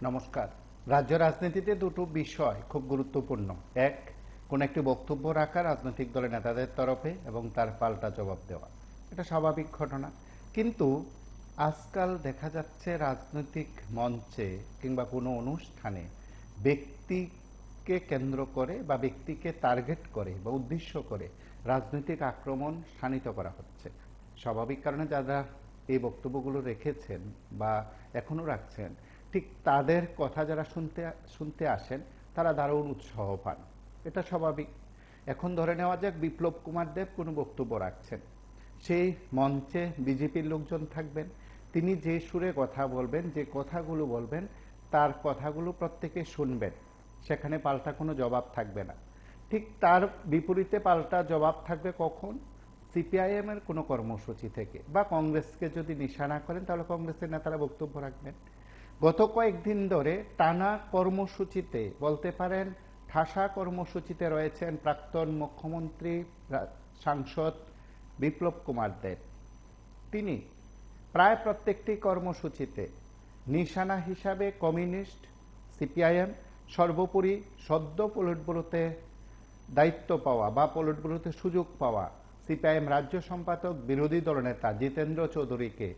নমস্কার। রাজ্য রাজনীতিতে দুটো বিষয় খুব গুরুত্বপূর্ণ। এক, কোন একটি বক্তব্য রাখা রাজনৈতিক দলের নেতাদের তরফে এবং তার পাল্টা জবাব দেওয়া, এটা স্বাভাবিক ঘটনা। কিন্তু আজকাল দেখা যাচ্ছে রাজনৈতিক মঞ্চে কিংবা কোনো অনুষ্ঠানে ব্যক্তিকে কেন্দ্র করে বা ব্যক্তিকে টার্গেট করে বা উদ্দেশ্য করে রাজনৈতিক আক্রমণ শাণিত করা হচ্ছে। স্বাভাবিক কারণে যারা এই বক্তব্যগুলো রেখেছেন বা এখনো রাখছেন, ঠিক তাদের কথা যারা শুনতে আসেন তারা দারুণ উৎসাহ পান, এটা স্বাভাবিক। এখন ধরে নেওয়া যাক বিপ্লব কুমার দেব কোনো বক্তব্য রাখছেন, সেই মঞ্চে বিজেপির লোকজন থাকবেন, তিনি যে সুরে কথা বলবেন, যে কথাগুলো বলবেন, তার কথাগুলো প্রত্যেকে শুনবেন, সেখানে পাল্টা কোনো জবাব থাকবে না। ঠিক তার বিপরীতে পাল্টা জবাব থাকবে কখন? সিপিআইএম এর কোনো কর্মসূচি থেকে, বা কংগ্রেসকে যদি নিশানা করেন তাহলে কংগ্রেসের নেতারা বক্তব্য রাখবেন। গত কয়েকদিন ধরে টানা কর্মসূচিতে, বলতে পারেন ঠাসা কর্মসূচিতে রয়েছেন প্রাক্তন মুখ্যমন্ত্রী সাংসদ বিপ্লব কুমার দেব। তিনি প্রায় প্রত্যেকটি কর্মসূচিতে নিশানা হিসাবে কমিউনিস্ট, সিপিআইএম, সর্বোপরি সদ্য পলিট ব্যুরোতে দায়িত্ব পাওয়া বা পলিট ব্যুরোতে সুযোগ পাওয়া সিপিআইএম রাজ্য সম্পাদক বিরোধী দলনেতা জিতেন্দ্র চৌধুরীকে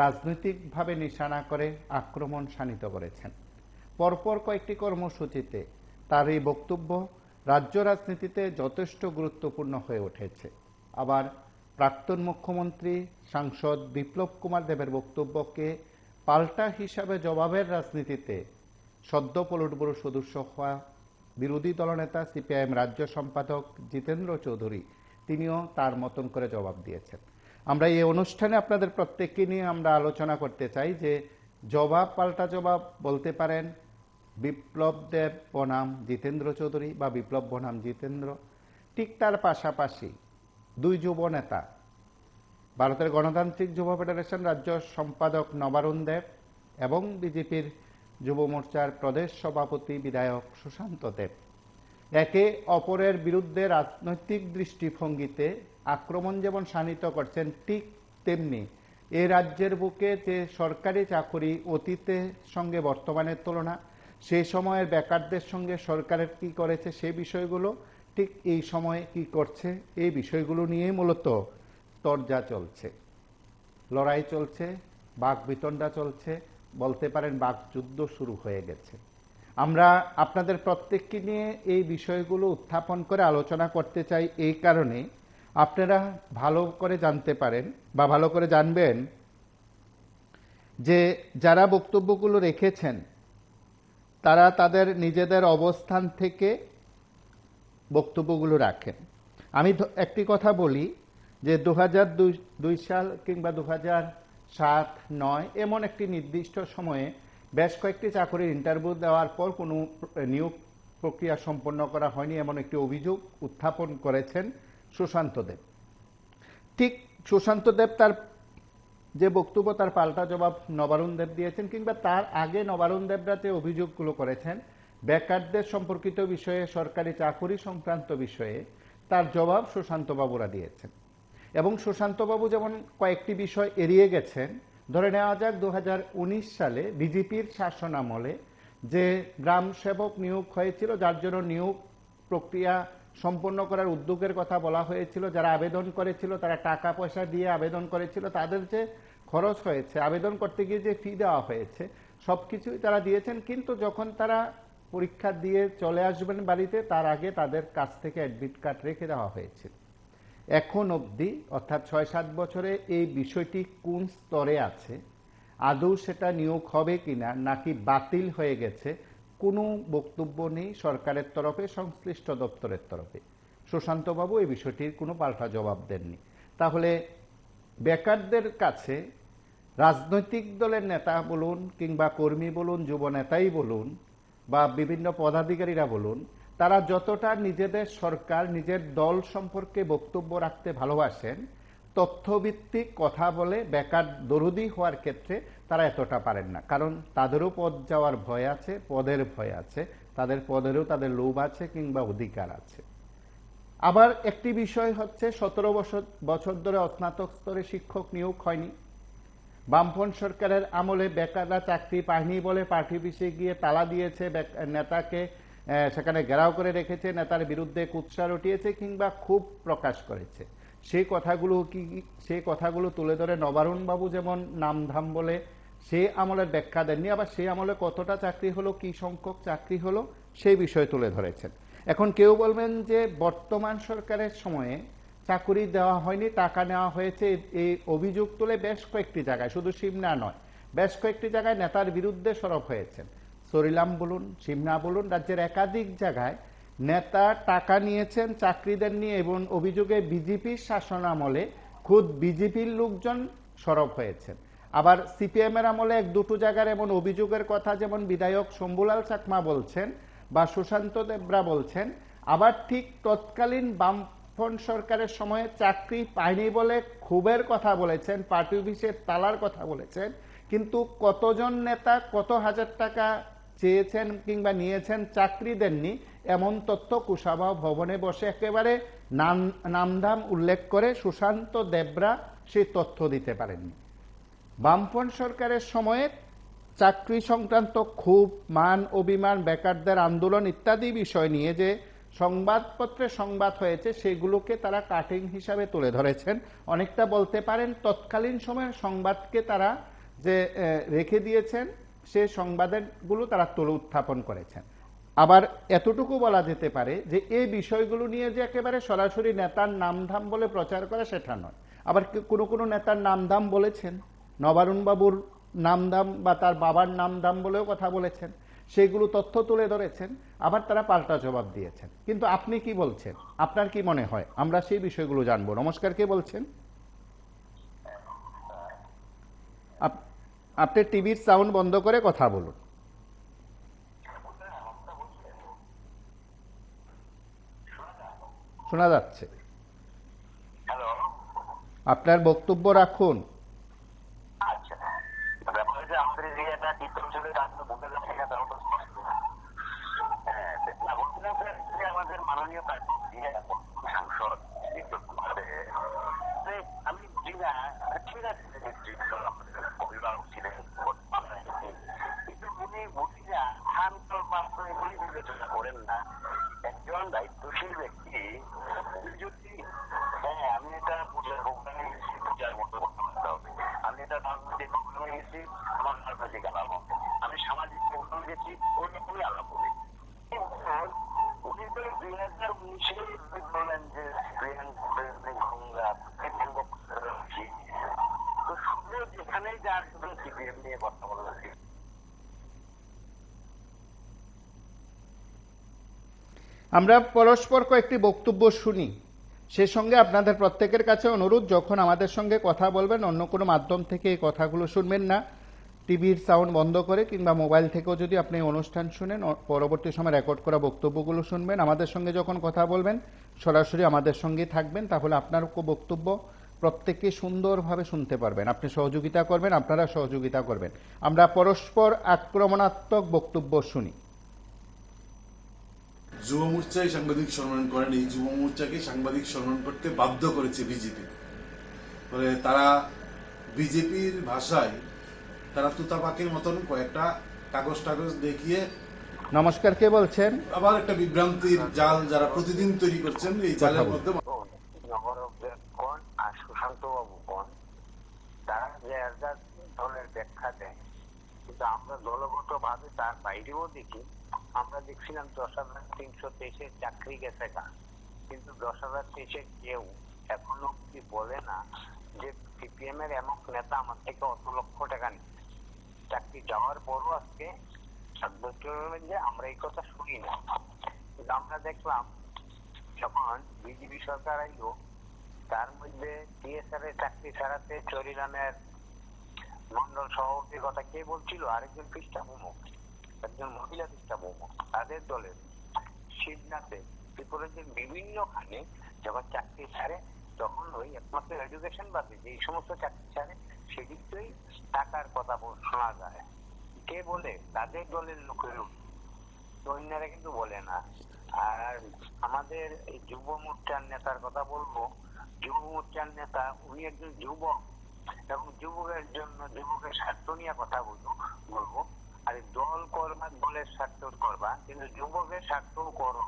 রাজনৈতিকভাবে নিশানা করে আক্রমণ শাণিত করেছেন। পরপর কয়েকটি কর্মসূচিতে তার এই বক্তব্য রাজ্য রাজনীতিতে যথেষ্ট গুরুত্বপূর্ণ হয়ে উঠেছে। আবার প্রাক্তন মুখ্যমন্ত্রী সাংসদ বিপ্লব কুমার দেবের বক্তব্যকে পাল্টা হিসাবে জবাবের রাজনীতিতে সদ্য পলিট ব্যুরো সদস্য হওয়া বিরোধী দলনেতা সিপিআইএম রাজ্য সম্পাদক জিতেন্দ্র চৌধুরী তিনিও তার মতন করে জবাব দিয়েছেন। আমরা এই অনুষ্ঠানে আপনাদের প্রত্যেককে নিয়ে আমরা আলোচনা করতে চাই যে জবাব পাল্টা জবাব বলতে পারেন বিপ্লব দেব বনাম জিতেন্দ্র চৌধুরী বা বিপ্লব বনাম জিতেন্দ্র। ঠিক তার পাশাপাশি দুই যুব নেতা, ভারতের গণতান্ত্রিক যুব ফেডারেশন রাজ্য সম্পাদক নবারুণ দেব এবং বিজেপির যুব মোর্চার প্রদেশ সভাপতি বিধায়ক সুশান্ত দেব, একে অপরের বিরুদ্ধে রাজনৈতিক দৃষ্টিভঙ্গিতে আক্রমণ যেমন শাণিত করছেন, ঠিক তেমনি এ রাজ্যের বুকে যে সরকারি চাকরি অতীতে সঙ্গে বর্তমানের তুলনা, সেই সময়ের বেকারদের সঙ্গে সরকারের কি করেছে সেই বিষয়গুলো, ঠিক এই সময়ে কি করছে এই বিষয়গুলো নিয়ে মূলত তরজা চলছে, লড়াই চলছে, বাকবিতণ্ডা চলছে, বলতে পারেন বাকযুদ্ধ শুরু হয়ে গেছে। আমরা আপনাদের প্রত্যেককে নিয়ে এই বিষয়গুলো উত্থাপন করে আলোচনা করতে চাই এই কারণে আপনারা ভালো করে জানতে পারেন বা ভালো করে জানবেন যে যারা বক্তব্যগুলো রেখেছেন তারা তাদের নিজেদের অবস্থান থেকে বক্তব্যগুলো রাখেন। আমি একটি কথা বলি যে 2002 সাল কিংবা 2007-09 এমন একটি নির্দিষ্ট সময়ে বেশ কয়েকটি চাকরির ইন্টারভিউ দেওয়ার পর কোনো নিয়োগ প্রক্রিয়া সম্পন্ন করা হয়নি, এমন একটি অভিযোগ উত্থাপন করেছেন সুশান্ত দেব। ঠিক সুশান্ত দেব তার যে বক্তব্য তার পাল্টা জবাব নবারুণ দেব দিয়েছেন, কিংবা তার আগে নবারুণ দেবরা যে অভিযোগগুলো করেছেন বেকারদের সম্পর্কিত বিষয়ে, সরকারি চাকরি সংক্রান্ত বিষয়ে, তার জবাব সুশান্তবাবুরা দিয়েছেন। এবং সুশান্তবাবু যেমন কয়েকটি বিষয় এড়িয়ে গেছেন, ধরে নেওয়া যাক 2019 সালে বিজেপির শাসনামলে যে গ্রাম সেবক নিয়োগ হয়েছিল, যার জন্য নিয়োগ প্রক্রিয়া সম্পন্ন করার উদ্যোগের কথা বলা হয়েছিল, যারা আবেদন করেছিল তারা টাকা পয়সা দিয়ে আবেদন করেছিল, তাদের যে খরচ হয়েছে, আবেদন করতে গিয়ে যে ফি দেওয়া হয়েছে, সবকিছুই তারা দিয়েছেন। কিন্তু যখন তারা পরীক্ষা দিয়ে চলে আসবেন বাড়িতে, তার আগে তাদের কাছ থেকে অ্যাডমিট কার্ড রেখে দেওয়া হয়েছিল। এখন অবধি, অর্থাৎ 6-7 বছরে এই বিষয়টি কোন স্তরে আছে, আদৌ সেটা নিয়োগ হবে কিনা নাকি বাতিল হয়ে গেছে, কোনো বক্তব্য নেই সরকারের তরফে, সংশ্লিষ্ট দপ্তরের তরফে। সুশান্তবাবু এই বিষয়টির কোনো পাল্টা জবাব দেননি। তাহলে বেকারদের কাছে রাজনৈতিক দলের নেতা বলুন কিংবা কর্মী বলুন, যুব নেতাই বলুন বা বিভিন্ন পদাধিকারীরা বলুন, তারা যতটা নিজেদের সরকার, নিজের দল সম্পর্কে বক্তব্য রাখতে ভালোবাসেন, তথ্যভিত্তিক কথা বলে বেকার দরদি হওয়ার ক্ষেত্রে তারা এতটা পারেন না। কারণ তাদেরও পদ যাওয়ার ভয় আছে, পদের ভয় আছে, তাদের পদেরও তাদের লোভ আছে কিংবা অধিকার আছে। আবার একটি বিষয় হচ্ছে 17 বছর ধরে স্নাতক স্তরে শিক্ষক নিয়োগ হয়নি, বামফ্রন্ট সরকারের আমলে বেকাররা চাকরি পায়নি বলে পার্টি অফিসে গিয়ে তালা দিয়েছে, নেতাকে সেখানে ঘেরাও করে রেখেছে, নেতার বিরুদ্ধে কুৎসা রটিয়েছে কিংবা ক্ষোভ প্রকাশ করেছে। সেই কথাগুলো তুলে ধরে নবারুণ বাবু যেমন নামধাম বলে সেই আমলের ব্যাখ্যা দেননি, আবার সেই আমলে কতটা চাকরি হলো, কি সংখ্যক চাকরি হলো সেই বিষয় তুলে ধরেছেন। এখন কেউ বলবেন যে বর্তমান সরকারের সময়ে চাকরি দেওয়া হয়নি, টাকা নেওয়া হয়েছে, এই অভিযোগ তুলে বেশ কয়েকটি জায়গায়, শুধু সিমনা নয়, বেশ কয়েকটি জায়গায় নেতার বিরুদ্ধে সরব হয়েছেন। সরিলাম বলুন, সিমনা বলুন, রাজ্যের একাধিক জায়গায় নেতা টাকা নিয়েছেন, চাকরি দেননি এবং অভিযোগে বিজেপির শাসন আমলে খুদ বিজেপির লোকজন সরব হয়েছেন। আবার সিপিএম এর আমলে এক দুটো জায়গার এমন অভিযোগের কথা যেমন বিধায়ক শম্ভুলাল চাকমা বলছেন বা সুশান্ত দেবরা বলছেন, আবার ঠিক তৎকালীন বামফ্রন্ট সরকারের সময়ে চাকরি পায়নি বলে ক্ষোভের কথা বলেছেন, পার্টি অফিসের তালার কথা বলেছেন, কিন্তু কতজন নেতা কত হাজার টাকা চেয়েছেন কিংবা নিয়েছেন, চাকরি দেননি এমন তথ্য কুশাবা ভবনে বসে একেবারে নামধাম উল্লেখ করে সুশান্ত দেবরা সেই তথ্য দিতে পারেননি। বামফ্রন্ট সরকারের সময়ে চাকরি সংক্রান্ত ক্ষোভ, মান অভিমান, বেকারদের আন্দোলন ইত্যাদি বিষয় নিয়ে যে সংবাদপত্রে সংবাদ হয়েছে সেগুলোকে তারা কাটিং হিসাবে তুলে ধরেছেন। অনেকটা বলতে পারেন তৎকালীন সময়ের সংবাদকে তারা যে রেখে দিয়েছেন, সে সংবাদগুলো তারা তুলে উত্থাপন করেছেন। আবার এতটুকু বলা যেতে পারে যে এই বিষয়গুলো নিয়ে যে একেবারে সরাসরি নেতার নামধাম বলে প্রচার করে সেটা নয়। আবার কোনো কোনো নেতার নামধাম বলেছেন, নবারুণ বাবুর নামধাম বা তার বাবার নামধাম বলেও কথা বলেছেন, সেগুলো তথ্য তুলে ধরেছেন, আবার তারা পাল্টা জবাব দিয়েছেন। কিন্তু আপনি কি বলছেন, আপনার কি মনে হয়? আমরা সেই বিষয়গুলো জানবো। নমস্কার, কে বলছেন? আপনি টিভির সাউন্ড বন্ধ করে কথা বলুন। শোনা যাচ্ছে, আপনার বক্তব্য রাখুন। আমাদের মাননীয় সাংসদ আমি বুঝি না, ঠিক আছে অভিভাবক ছিলেন কিন্তু উনি বুঝি না শান্তর মাত্র এগুলি বিবেচনা করেন না। একজন দায়িত্বশীল ব্যক্তি যদি আমি এটা পূজার প্রোগ্রামে গেছি, পূজার মতো কথা বলতে হবে, আমি এটা রাজনৈতিক প্রোগ্রামে গেছি, আমার রাজনৈতিক আলাপ হবে, আমি সামাজিক প্রোগ্রামে গেছি, ওই রকমই আলাপ হবে। উনি তো 2019-এ বললেন যে তো শুধু যেখানেই যার শুধু সিপিএম নিয়ে কথা বলেছি। আমরা পরস্পর কয়েকটি বক্তব্য শুনি, সে সঙ্গে আপনাদের প্রত্যেকের কাছে অনুরোধ, যখন আমাদের সঙ্গে কথা বলবেন অন্য কোনো মাধ্যম থেকে এই কথাগুলো শুনবেন না, টিভির সাউন্ড বন্ধ করে কিংবা মোবাইল থেকেও যদি আপনি অনুষ্ঠান শুনেন পরবর্তী সময় রেকর্ড করা বক্তব্যগুলো শুনবেন। আমাদের সঙ্গে যখন কথা বলবেন সরাসরি আমাদের সঙ্গে থাকবেন, তাহলে আপনার বক্তব্য প্রত্যেকে সুন্দরভাবে শুনতে পারবেন। আপনি সহযোগিতা করবেন, আপনারা সহযোগিতা করবেন। আমরা পরস্পর আক্রমণাত্মক বক্তব্য শুনি। যুব মোর্চায় সাংবাদিক সম্মেলন করেন, এই যুব মোর্চাকে সাংবাদিক সম্মেলন করতে বাধ্য করেছে বিজেপি। ফলে তারা বিজেপির ভাষায় তারা তুতাপাকের মতন কয়েকটা কাগজ দেখিয়ে, নমস্কার, কে বলছেন? আবার একটা বিভ্রান্তির জাল যারা প্রতিদিন তৈরি করছেন, এই জালের মধ্যে কোন আর সুশান্ত বাবু কোন, তারা যে দলের ব্যাখ্যা দেয়, কিন্তু আমরা দলগত ভাবে তার বাইরেও দেখি। আমরা দেখছিলাম 10,323 চাকরি গেছে গা, কিন্তু 10,023 কেউ এখনো কি বলে না যে সিপিএম এর এমন নেতা আমার থেকে অত লক্ষ টাকা নিচ্ছে। চাকরি যাওয়ার পরও আজকে সাব্যস্ত হলেন যে আমরা এই কথা শুনি না। কিন্তু আমরা দেখলাম যখন বিজেপি সরকার আইলো, তার মধ্যে টিএসআর এর চাকরি ছাড়াতে চরিলামের মন্ডল সভাপতির কথা কে বলছিল? আরেকজন পৃষ্ঠা প্রমুখ, একজন মহিলা পৃষ্ঠা প্রমুখ, তাদের দলের সিদ্ধান্তে ত্রিপুরাজ্যের বিভিন্ন খানে যখন চাকরি ছাড়ে তখন ওই একমাত্র এডুকেশন বাদে যে সমস্ত চাকরি ছাড়ে সেদিকটাই টাকার কথা শোনা যায়। কে বলে? তাদের দলের লোকের, অন্যরা কিন্তু বলে না। আর আমাদের এই যুব মোর্চার নেতার কথা বলবো, যুব মোর্চার নেতা উনি একজন যুবক, এবং যুবকের জন্য যুবকের স্বার্থ নিয়ে কথা বলবো। আর দল করবা, দলের স্বার্থ করবা, কিন্তু যুবকের স্বার্থও করো।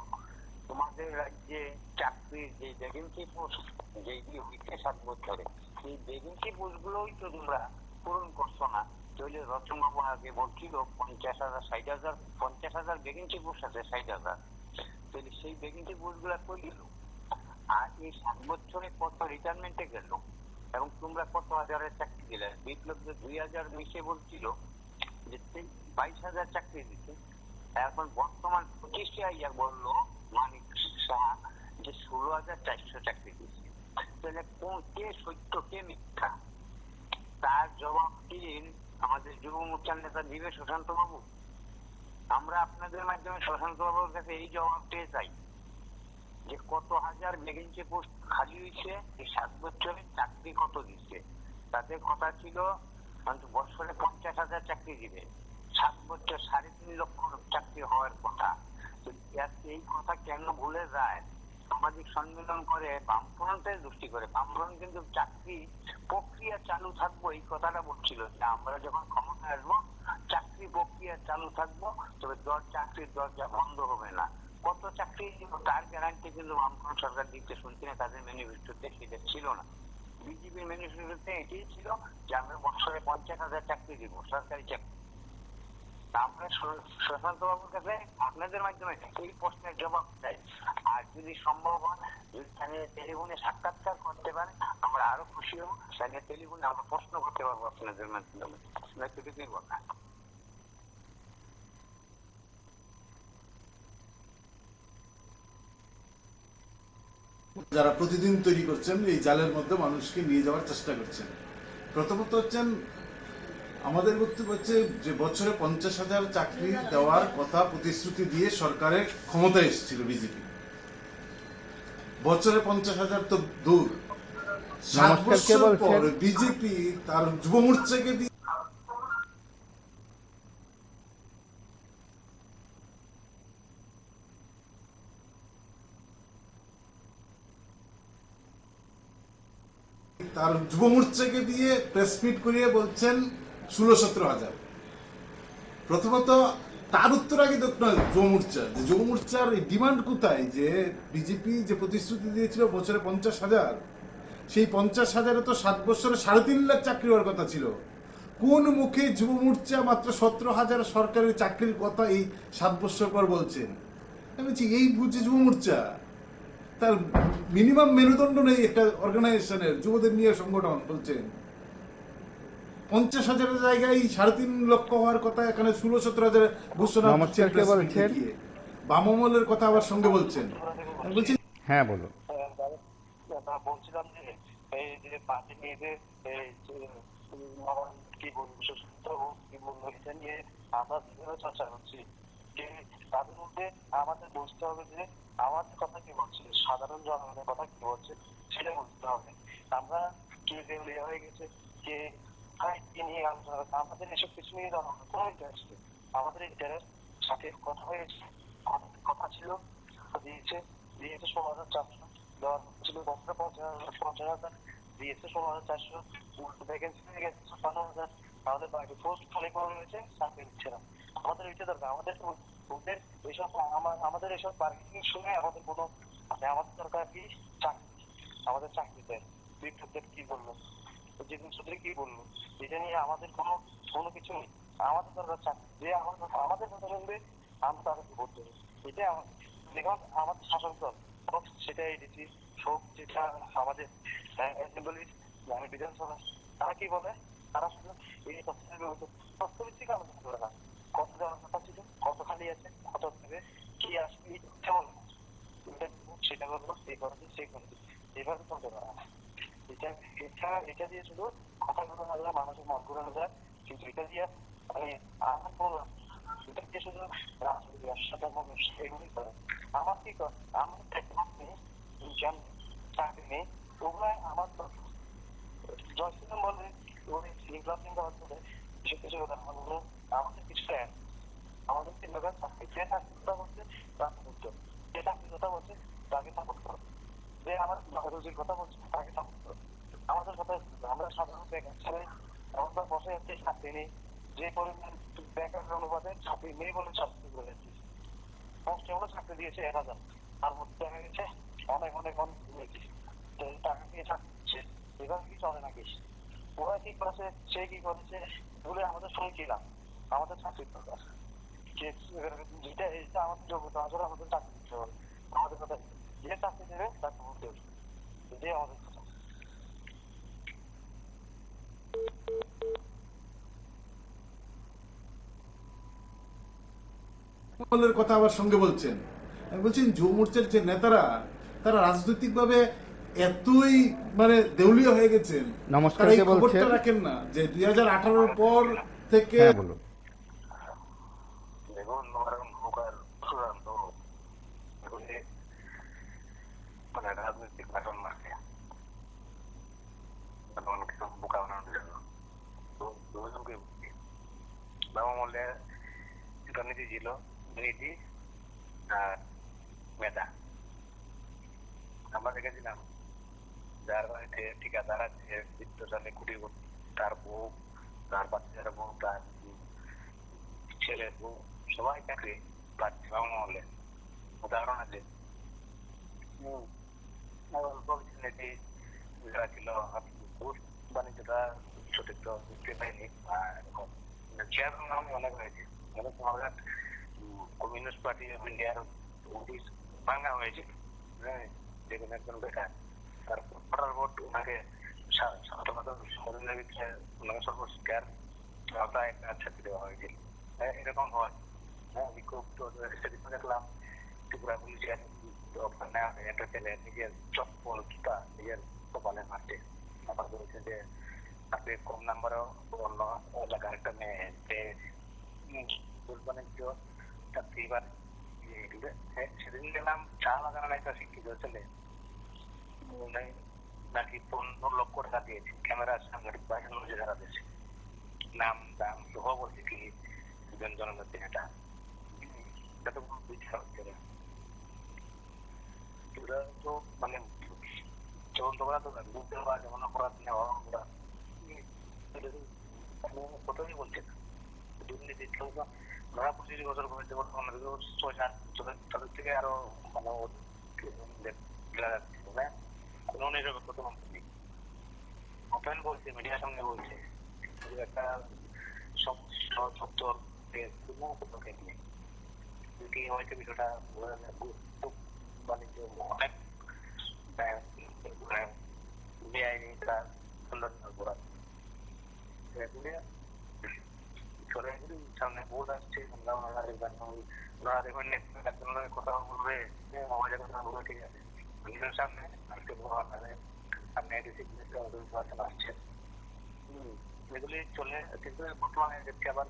তোমাদের রাজ্যে চাকরির যে ভ্যাকেন্সি পোস্ট যেগুলি হইতে 7 বছরে, সেই ভ্যাকেন্সি পোস্ট গুলোই তো তোমরা পূরণ করছো না। তাহলে রতনবাবু আগে বলছিল 50,000 60,000 50,000 ভ্যাকেন্সি পোস্ট আছে, 60,000। তাহলে সেই ভ্যাকেন্সি পোস্ট গুলা কই গেল? আর এই 7 বছরে কত রিটায়ারমেন্টে গেল? এবং তোমরা কত হাজারের চাকরি দিলে? বিপ্লব যে 2020 বলছিল যে 22,000 চাকরি দিচ্ছে, এখন বর্তমান 25 আইয়া বললো মানিক শাহ যে 16,400 চাকরি দিচ্ছে। তাহলে কে সত্য কে মিথ্যা? তার জবাব দিন আমাদের যুব মোর্চার নেতা দিবে সুশান্ত বাবু। আমরা আপনাদের মাধ্যমে সুশান্ত বাবুর কাছে এই জবাবটাই চাই যে কত হাজার ভ্যাকেন্সি পোস্ট খালি হয়েছে, এই 7 বছরে চাকরি কত দিচ্ছে। তাদের কথা ছিল বছরে 50,000 চাকরি দিবে, 7 বছর 3.5 লক্ষ চাকরি হওয়ার কথা। তো এই কথা কেন ভুলে যায়? সামাজিক সম্মেলন করে বামফ্রন্টের দৃষ্টি করে। বামফ্রন্ট কিন্তু চাকরি প্রক্রিয়া চালু থাকবো এই কথাটা বলছিল, যে আমরা যখন ক্ষমতায় আসবো চাকরি প্রক্রিয়া চালু থাকবো, তবে চাকরির দরজা বন্ধ হবে না। কত চাকরি তার গ্যারান্টি কিন্তু বামফ্রন্ট সরকার দিতে শুনছি না, তাদের ম্যানিফেস্টোতে সেটা ছিল না। বিজেপির ম্যানিফেস্টোতে এটাই ছিল যে আমরা বছরে 50,000 চাকরি দিব, সরকারি চাকরি। আমরা সুশান্ত বাবুর কাছে আপনাদের মাধ্যমে এই প্রশ্নের জবাব চাই। আর যদি সম্ভব হয়, যদি টেলিফোনে সাক্ষাৎকার করতে পারে আমরা আরো খুশি হব। তাহলে টেলিফোনে আমরা প্রশ্ন করতে পারবো আপনাদের মাধ্যমে। কথা যারা প্রতিদিন তৈরি করছেন এই জালের মধ্যে মানুষকে নিয়ে যাওয়ার চেষ্টা করছেন। প্রথমত হচ্ছেন, আমাদের বক্তব্য হচ্ছে যে বছরে 50,000 চাকরি দেওয়ার কথা প্রতিশ্রুতি দিয়ে সরকারের ক্ষমতায় এসেছিল বিজেপি। বছরে 50,000 তো দূর, 7 বছর পর বিজেপি তার যুব মোর্চাকে দিয়ে প্রেস মিট করিয়ে বলছেন 16-17,000। প্রথমত তার উত্তর আগে যুব মোর্চা, যে যুব মোর্চার ডিমান্ড কোথায়? যে বিজেপি যে প্রতিশ্রুতি দিয়েছিল বছরে 50,000, সেই 50,000-এ তো 7 বছরে 3.5 লাখ চাকরি হওয়ার কথা ছিল। কোন মুখে যুব মোর্চা মাত্র 17,000 সরকারি চাকরির কথা এই 7 বছর পর বলছেন? আমি বলছি এই বুঝে যুব মোর্চা, তার মিনিমাম মেরুদণ্ড নেই একটা অর্গানাইজেশনের। যুবদের নিয়ে সংগঠন বলছেন 50,000-এর জায়গায় 3.5 লক্ষ হওয়ার কথা, এখানে 16-17,000 ঘোষণা করছেন। বামমলের কথা আবার সঙ্গে বলছেন। বলছি হ্যাঁ বলুন। বলছিলাম যে এই যে পার্টি নিয়ে কি বলবো, সুশান্ত কি বলবো, এটা নিয়ে আমরা বিভিন্ন চর্চা করছি। তাদের মধ্যে আমাদের বুঝতে হবে যে আমাদের কথা কি বলছে, সাধারণ জনগণের কথা কি বলছে সেটা বুঝতে হবে। আমরা কে দেউলিয়া হয়ে গেছে, কে নিয়ে আলোচনা করছে, আমাদের এসব কিছু নিয়ে কোনো ইন্টারেস্ট নেই। আমাদের ইন্টারেস্ট সাথে কথা হয়েছে, কথা ছিল দিয়েছে 16,400 দেওয়ার ছিল, বছরে 50,000 দিয়েছে 16,400, ভ্যাকেন্সি হয়ে গেছে 56,000। আমাদের বাইরে পোস্ট খালি করা হয়েছে, চাকরি দিচ্ছে না। আমাদের এটা দরকার, আমাদের এসব আমাদের এসব বার্গেনিং শুনে আমাদের কোনো আমাদের দরকার কি চাকরি, আমাদের চাকরি দেয়। বিপ্লবদের কি বললো, যেদিন চৌধুরী কি বললো, এটা নিয়ে আমাদের কোনো কিছু নেই। আমাদের দরকার চাকরি, যে আমাদের কথা শুনবে আমরা তাদেরকে ভোট দেবো। এটা দেখুন আমাদের শাসন দল সেটা এডিসি সব, যেটা আমাদের অ্যাসেম্বলি বিধানসভা, তারা কি বলে, তারা শুধু এই তথ্যভিত্তিক আলোচনা করে না। কত দেওয়ার কথা ছিল, কত খালি আছে, কত দেবে, কি আসবে, সেটা বলবো, এই করেছে সেই করেছে, এইভাবে চলতে পারে না। এটা দিয়ে শুধু কথা ঘুরানো যায়, মানুষের মত ঘুরানো যায়, কিন্তু এটা দিয়ে মানে আমার কোনো এটা দিয়ে শুধু ব্যবসাটা এগুলি করে। আমার কি করে, আমার চাকরি নেই, ওগুলো আমার জয়শ্রীরাম বলে ওই বিপ্লব সিং বলে কিছু কিছু আমাদের কিছু আমাদের তিন লোকের চাকরি, যে চাকরির কথা বলছে তাকে বুঝতে হবে, যে চাকরির কথা বলছে তাকে সাপোর্ট করো, যে আমার রুজির কথা বলছে তাকে সাপোর্ট করো। আমাদের সাথে আমরা সাধারণ বেকার ছেলে আমরা বসে আছি চাকরি নেই, যে পরিমাণ বেকার অনুপাতে চাকরি নেই বলে চাকরি করে যাচ্ছি। কনস্টেবল চাকরি দিয়েছে 1000, আর মধ্যে দেখা গেছে অনেক অনেক অনেক হয়েছে, টাকা দিয়ে চাকরি দিচ্ছে, এবার কি চলে নাকি? ওরা কি করেছে, সে কি করেছে বলে আমাদের শুনছিলাম, আমাদের চাকরির দরকার, যেটা এটা আমাদের যোগ্যতা আসলে আমাদের চাকরি দিতে হবে। আমাদের কথা যে চাকরি দেবে তাকে বলতে হবে, যে আমাদের কথা। দলের কথা আবার সঙ্গে বলছেন, আমি বলছেন যুব মোর্চার যে নেতারা তারা রাজনৈতিকভাবে এতই মানে দেউলিয়া হয়ে গেছেন, নমস্কার, তারা এই কে বলছেন? খবরটা রাখেন না যে 2018 পর থেকে হ্যাঁ বলুন। দেখুন নৌকার চূড়ান্ত মানে রাজনৈতিক ভাষণ মারছে বোকা বানানোর জন্য। দুজনকে বাবা মূল্যে দুটো নীতি ছিল, নীতি আর মেধা। আমরা দেখেছিলাম যার বাড়িতে ঠিকাদার আছে, বিত্তশালী কুটি, তার বউ, তার বাচ্চার বউ, তার ছেলের বউ, সবাই চাকরি পাচ্ছে বাবা মহলে। উদাহরণ আছে নীতি যারা ছিল বাণিজ্যটা সঠিক তো বুঝতে পারিনি। চেয়ারম্যান নাম অনেক হয়েছে, আমাদের কমিউনিস্ট পার্টি অফ ইন্ডিয়ার অফিস ভাঙা হয়েছে, হ্যাঁ, যেখানে একজন বেকার তার পড়ার ভোট ওনাকে সর্বশিক্ষার আওতায় একটা চাকরি দেওয়া হয়েছিল। এরকম হয়, হ্যাঁ, বিক্ষোভ দেখলাম ত্রিপুরা পুলিশের ওখানে একটা ছেলে নিজের চপ্পল জুতা নিজের কপালে মারছে, আবার বলছে যে আপনি কম নাম্বারও অন্য এলাকার একটা মেয়ে বাণিজ্য চাকরি। এবার সেদিন গেলাম চা বাগানের একটা শিক্ষিত ছেলে নাকি 15 লক্ষ টাকা দিয়েছে ক্যামেরার সামনে বাইরে নজরে ধরা দিয়েছে, নাম দাম সহ বলছে কি জনগণের এটা তো কোনো বুঝতে হচ্ছে না। তো মানে তদন্ত করা তো বুঝতে পারা যেমন অপরাধ নেওয়া ওরা কোথায় বলছে না। দুর্নীতি ধরা 25 বছর বয়সে তাদের থেকে আরো মানে কোন নিরপেক্ষ নেই। ওপেন বলছে, মিডিয়ার সামনে বলছে একটা সত্তর কোনো পদক্ষেপ নেই। কি হয়েছে বিষয়টা বাণিজ্য অনেক বেআইনি তার সুন্দর অপরাধ সামনে ভোট আসছে, ওনারা দেখবেন কথা বলবে, মোবাইলের কথা বলবে, ঠিক আছে, নিজের সামনে আজকে সামনে আসছে, এগুলি চলে। কিন্তু বর্তমানে দেখছি আবার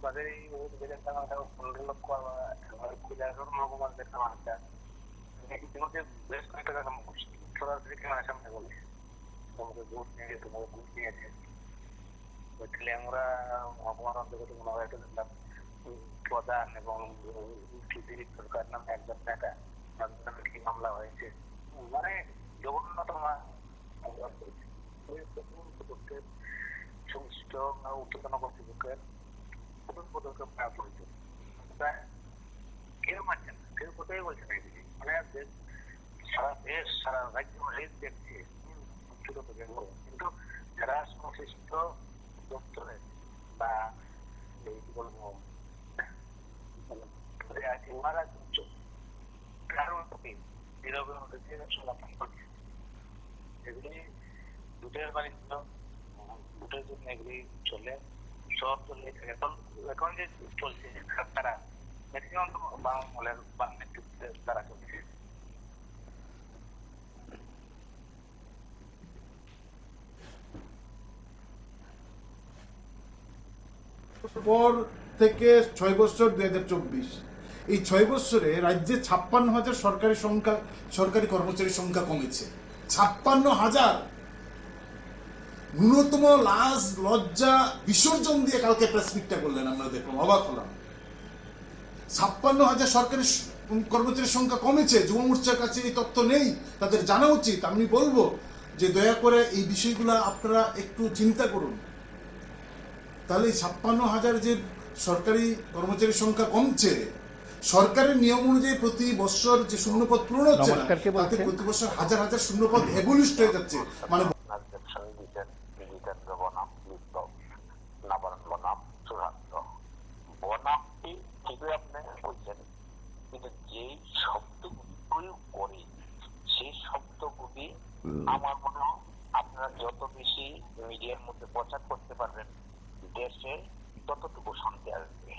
তাদের এই 15 লক্ষ রকমার দেখলাম একটা ইতিমধ্যে বেশ কয়েকটা টাকা সরাসরি ক্যামেরার সামনে বলে তোমাকে ভোট নিয়ে তোমাকে ভোট নিয়েছে। আমরা আমার অন্তর্গত মনে হয় দেখলাম প্রধান এবং সরকার নামে একজন নেতা কি মামলা হয়েছে, মানে জঘন্যতম সংশ্লিষ্ট উচ্চতন কর্তৃপক্ষের প্রথম পদক্ষেপ নেওয়া প্রয়োজন। কেউ মানছে না, কেউ কোথায় বলছে না, মানে সারা দেশ সারা রাজ্য দেখছে ছোট থেকে বড়, কিন্তু যারা সংশ্লিষ্ট দপ্তরে বা এই কি বলবো ওনারা কারণ নীরবে সমাধান করছে। এগুলি দুটের বাণিজ্য, দুটের জন্য এগুলি চলে, সব চলে। এখন যে চলছে তারা ম্যাক্সিমাম বাংলার বাং নেতৃত্বে তারা চলছে। পর থেকে 6 বছর 2024, এই 6 বছরে রাজ্যে 56,000 সরকারি কর্মচারীর সংখ্যা কমেছে। 56,000 ন্যূনতম লাজ লজ্জা বিসর্জন দিয়ে কালকে প্রেস মিটটা করলেন, আমরা দেখলাম, অবাক হলাম। 56,000 সরকারি কর্মচারীর সংখ্যা কমেছে। যুব মোর্চার কাছে এই তথ্য নেই, তাদের জানা উচিত। আমি বলবো যে দয়া করে এই বিষয়গুলো আপনারা একটু চিন্তা করুন। তাহলে 56,000 যে সরকারি কর্মচারীর সংখ্যা কমছে, সরকারের নিয়ম অনুযায়ী প্রতি বছর যে শূন্যপদ পূরণ হচ্ছে না, নমস্কার, কে তাতে বলছেন? প্রতি বছর হাজার হাজার শূন্যপদ অ্যাবলিশড হয়ে যাচ্ছে। মানে আপনার ক্যাপশন দিতেন জিতেন্দ্র বনাম বিপ্লব, নবারণ বনাম চূড়ান্ত। বনামটি ঠিকই আপনি বলছেন, কিন্তু যেই শব্দগুলি প্রয়োগ করে সেই শব্দগুলি আমার মনে হয় আপনারা যত বেশি মিডিয়ার মধ্যে প্রচার করতে পারবেন দেশে ততটুকু শান্তি আসবে।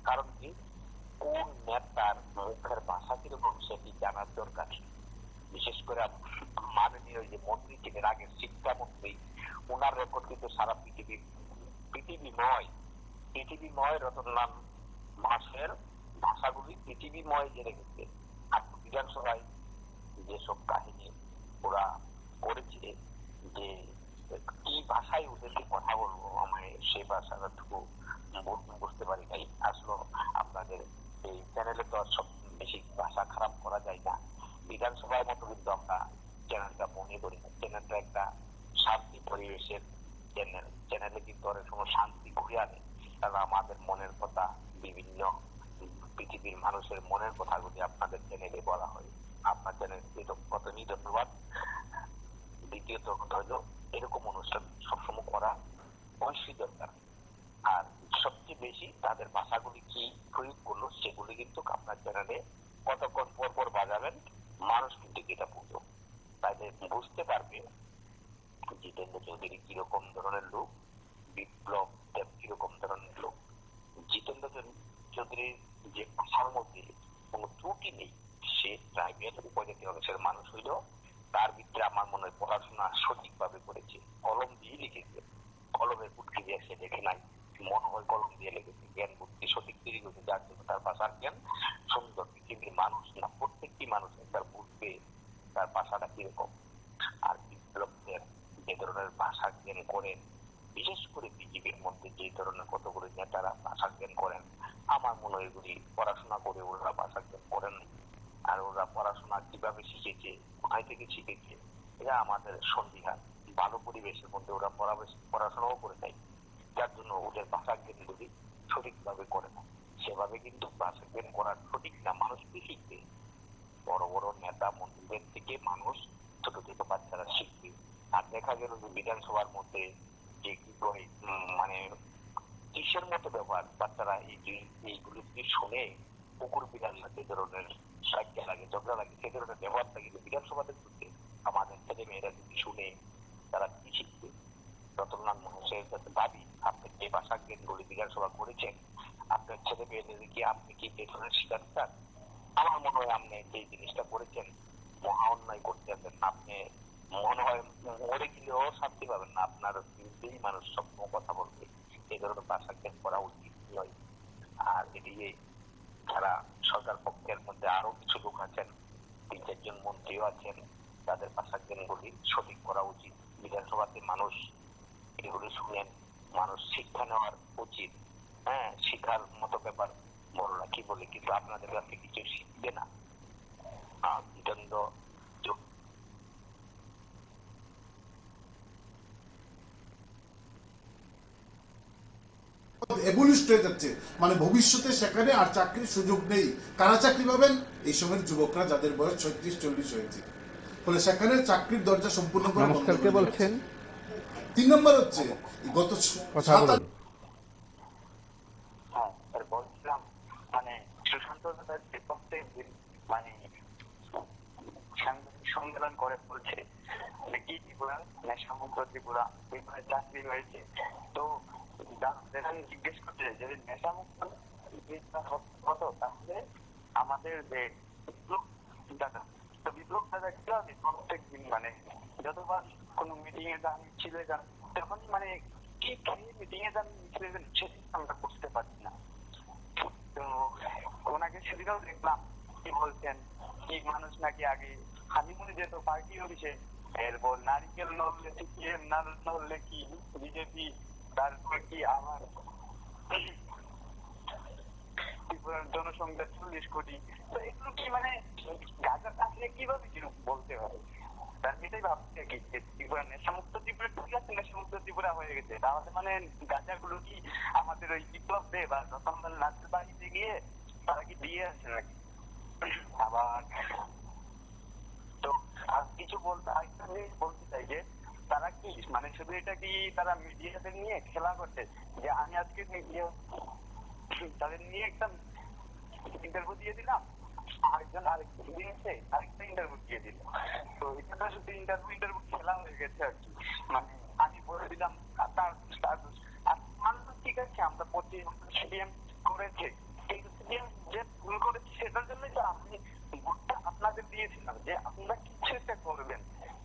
কারণ কি, কোন নেতার মুখের ভাষা কিরকম সেটি জানার দরকার। বিশেষ করে মাননীয় যে মন্ত্রী ছিলেন আগের শিক্ষামন্ত্রী, ওনার রেকর্ড কিন্তু সারা পৃথিবীময় রতনলাল মাসের ভাষাগুলি পৃথিবীময় যে রেখেছে। আর বিধানসভায় যেসব কাহিনী ওরা করেছে, যে কি ভাষায় ওদেরকে কথা বলবো, আমি সেই ভাষাটুকু বুঝতে পারি নাই। আসলে আপনাদের এই চ্যানেলে তো সব বেশি ভাষা খারাপ করা যায় না। বিধানসভার মতো কিন্তু আমরা চ্যানেলটা মনে করি না। চ্যানেলটা একটা শান্তি পরিবেশের চ্যানেল। চ্যানেলে কিন্তু অনেক সময় শান্তি ঘুরে আনে, কারণ আমাদের মনের কথা, বিভিন্ন পৃথিবীর মানুষের মনের কথাগুলি আপনাদের চ্যানেলে বলা হয়। আপনার চ্যানেলকে তো প্রথমেই ধন্যবাদ। দ্বিতীয়ত কথা হলো, এরকম অনুষ্ঠান সবসময় করা অবশ্যই দরকার। আর সবচেয়ে বেশি তাদের ভাষাগুলি কি প্রয়োগ করলো সেগুলি কিন্তু আপনার চ্যানেলে কতক্ষণ পর পর বাজাবেন, মানুষ কিন্তু এটা বুঝো, তাইলে বুঝতে পারবে জিতেন্দ্র চৌধুরী কিরকম ধরনের লোক, বিপ্লব দেব কিরকম ধরনের লোক। জিতেন্দ্র চৌধুরীর যে ভাষার মধ্যে কোনো ত্রুটি নেই, সে ট্রাইবেল উপজাতি অংশের মানুষ হইল, তার ভিতরে আমার মনে হয় পড়াশোনা সঠিকভাবে করেছে, কলম দিয়ে লিখেছে, কলমের বুটকি দিয়ে সে লেখে নাই, মনে হয় কলম দিয়ে লিখেছে, জ্ঞান বুদ্ধি সঠিক তৈরি করেছে, যার জন্য তার ভাষার জ্ঞান সুন্দর। পৃথিবীর মানুষ না, প্রত্যেকটি মানুষ একবার বুঝবে তার ভাষাটা কিরকম। আর বিপ্লবদের যে ধরনের ভাষা জ্ঞান করেন, বিশেষ করে বিজেপির মধ্যে যে ধরনের কতগুলো নেতারা ভাষা জ্ঞান করেন, আমার মনে হয় এগুলি পড়াশোনা করে ওরা ভাষা জ্ঞান করেন। আর ওরা পড়াশোনা কিভাবে শিখেছে, কোথায় থেকে শিখেছে, এটা আমাদের সন্দিহান। ভালো পরিবেশের মধ্যে ওরা পড়াশোনাও করে নেয়, যার জন্য ওদের ভাষা জ্ঞানগুলি সঠিকভাবে করে না। সেভাবে কিন্তু ভাষা জ্ঞান করার সঠিক না, মানুষ শিখবে। বড় বড় নেতা মন্ত্রীদের থেকে মানুষ, ছোট ছোট বাচ্চারা শিখবে। আর দেখা গেল যে বিধানসভার মধ্যে যে কি করে মানে কিসের মতো ব্যবহার, বাচ্চারা এইগুলি যদি শুনে কুকুর বিড়াল যে ধরনের সাজ্ঞা লাগে, ঝগড়া লাগে, সে ধরনের ব্যবহারটা কিন্তু বিধানসভাতে করতে আমাদের ছেলে মেয়েরা যদি শুনে তারা কি শিখবে। রতনলাল মানুষের কাছে দাবি, আপনি যে ভাষা জ্ঞানগুলি বিধানসভা করেছেন, আপনার ছেলে মেয়েদের কি আপনি কি এই ধরনের শিক্ষা চান? আমার মনে হয় আপনি যে জিনিসটা করেছেন মহা অন্যায় করতে আছেন। আপনি মনে হয় মরে গেলেও শান্তি পাবেন না, আপনার বিরুদ্ধেই মানুষ সবসময় কথা বলবে। এই ধরনের ভাষা জ্ঞান করা উচিত নয়। আর এদিকে যারা সরকার পক্ষের মধ্যে আরো কিছু লোক আছেন, 3-4 জন মন্ত্রীও আছেন, তাদের ভাষা জ্ঞানগুলি সঠিক করা উচিত। বিধানসভাতে মানুষ এগুলি শুনেন, মানুষ শিক্ষা নেওয়ার উচিত। হ্যাঁ, শিক্ষার মতো ব্যাপার বড়রা কি বলে, কিন্তু আপনাদের কাছে কিছু শিখবে না। জিতেন্দ্র অ্যাবলিশড হয়ে যাচ্ছে, মানে ভবিষ্যতে সেখানে আর চাকরির সুযোগ নেই। কারা চাকরি পাবেন? এই সময়ের যুবকরা, যাদের বয়স 36-40 হয়েছে। ফলে সেখানে চাকরির দরজা সম্পূর্ণ করে বন্ধ নমস্কার, কে করে বলছেন? দিয়েছে। 3 নম্বর হচ্ছে গত কথা বলুন। বলছিলাম, মানে সুশান্ত যে প্রত্যেক দিন মানে সাংবাদিক সম্মেলন করে বলছে কি ত্রিপুরা, সমগ্র ত্রিপুরা চাকরি হয়েছে। তো জিজ্ঞেস করতে যদি নেশামুক্ত হতো, তাহলে আমাদের যে বিপ্লব দাদা, তো বিপ্লব দাদা কি হবে প্রত্যেক দিন মানে যতবার কোনো মিটিং এ যান, মিছিলে যান, তখন মানে কি মিটিং এ যান, মিছিলে যান, সেটা আমরা বুঝতে পারছি না। তো ওনাকে সেদিনও দেখলাম কি বলছেন, কি মানুষ নাকি আগে হানিমুনে যেত পার্টি অফিসে, এরপর নারিকেল নড়লে সিপিএম, নড়লে কি বিজেপি, তারপর কি আমার ত্রিপুরার জনসংখ্যা 40 কোটি। তো এগুলো কি মানে গাঁজা থাকলে কিভাবে বলতে হবে? আমি এটাই ভাবছি আর কি, যে ত্রিপুরা নেশামুক্ত ত্রিপুরা ঠিক আছে, নেশামুক্ত ত্রিপুরা হয়ে গেছে, তাহলে মানে গাঁজাগুলো কি আমাদের ওই বিপ্লব দে বা রতনলাল নাথের বাড়িতে গিয়ে তারা কি দিয়ে আসে নাকি? আবার তো আর কিছু বলতে, আরেকটা জিনিস বলতে চাই যে তারা কি মানে শুধু এটা কি তারা মিডিয়াদের নিয়ে খেলা করছে, যে আমি আজকে মিডিয়া তাদের নিয়ে একটা ইন্টারভিউ দিয়ে দিলাম, আরেকজন আরেকটা ইন্টারভিউ দিয়ে দিল, তো এটা শুধু ইন্টারভিউ খেলা হয়ে গেছে আর কি। মানে আমি বলে দিলাম তার মানলাম ঠিক আছে আমরা 25 বছর সিডিএম করেছে, কিন্তু সিডিএম যে ভুল করেছে সেটার জন্যই তো আমি ভোটটা আপনাদের দিয়েছিলাম যে আপনারা কিছু একটা করবেন।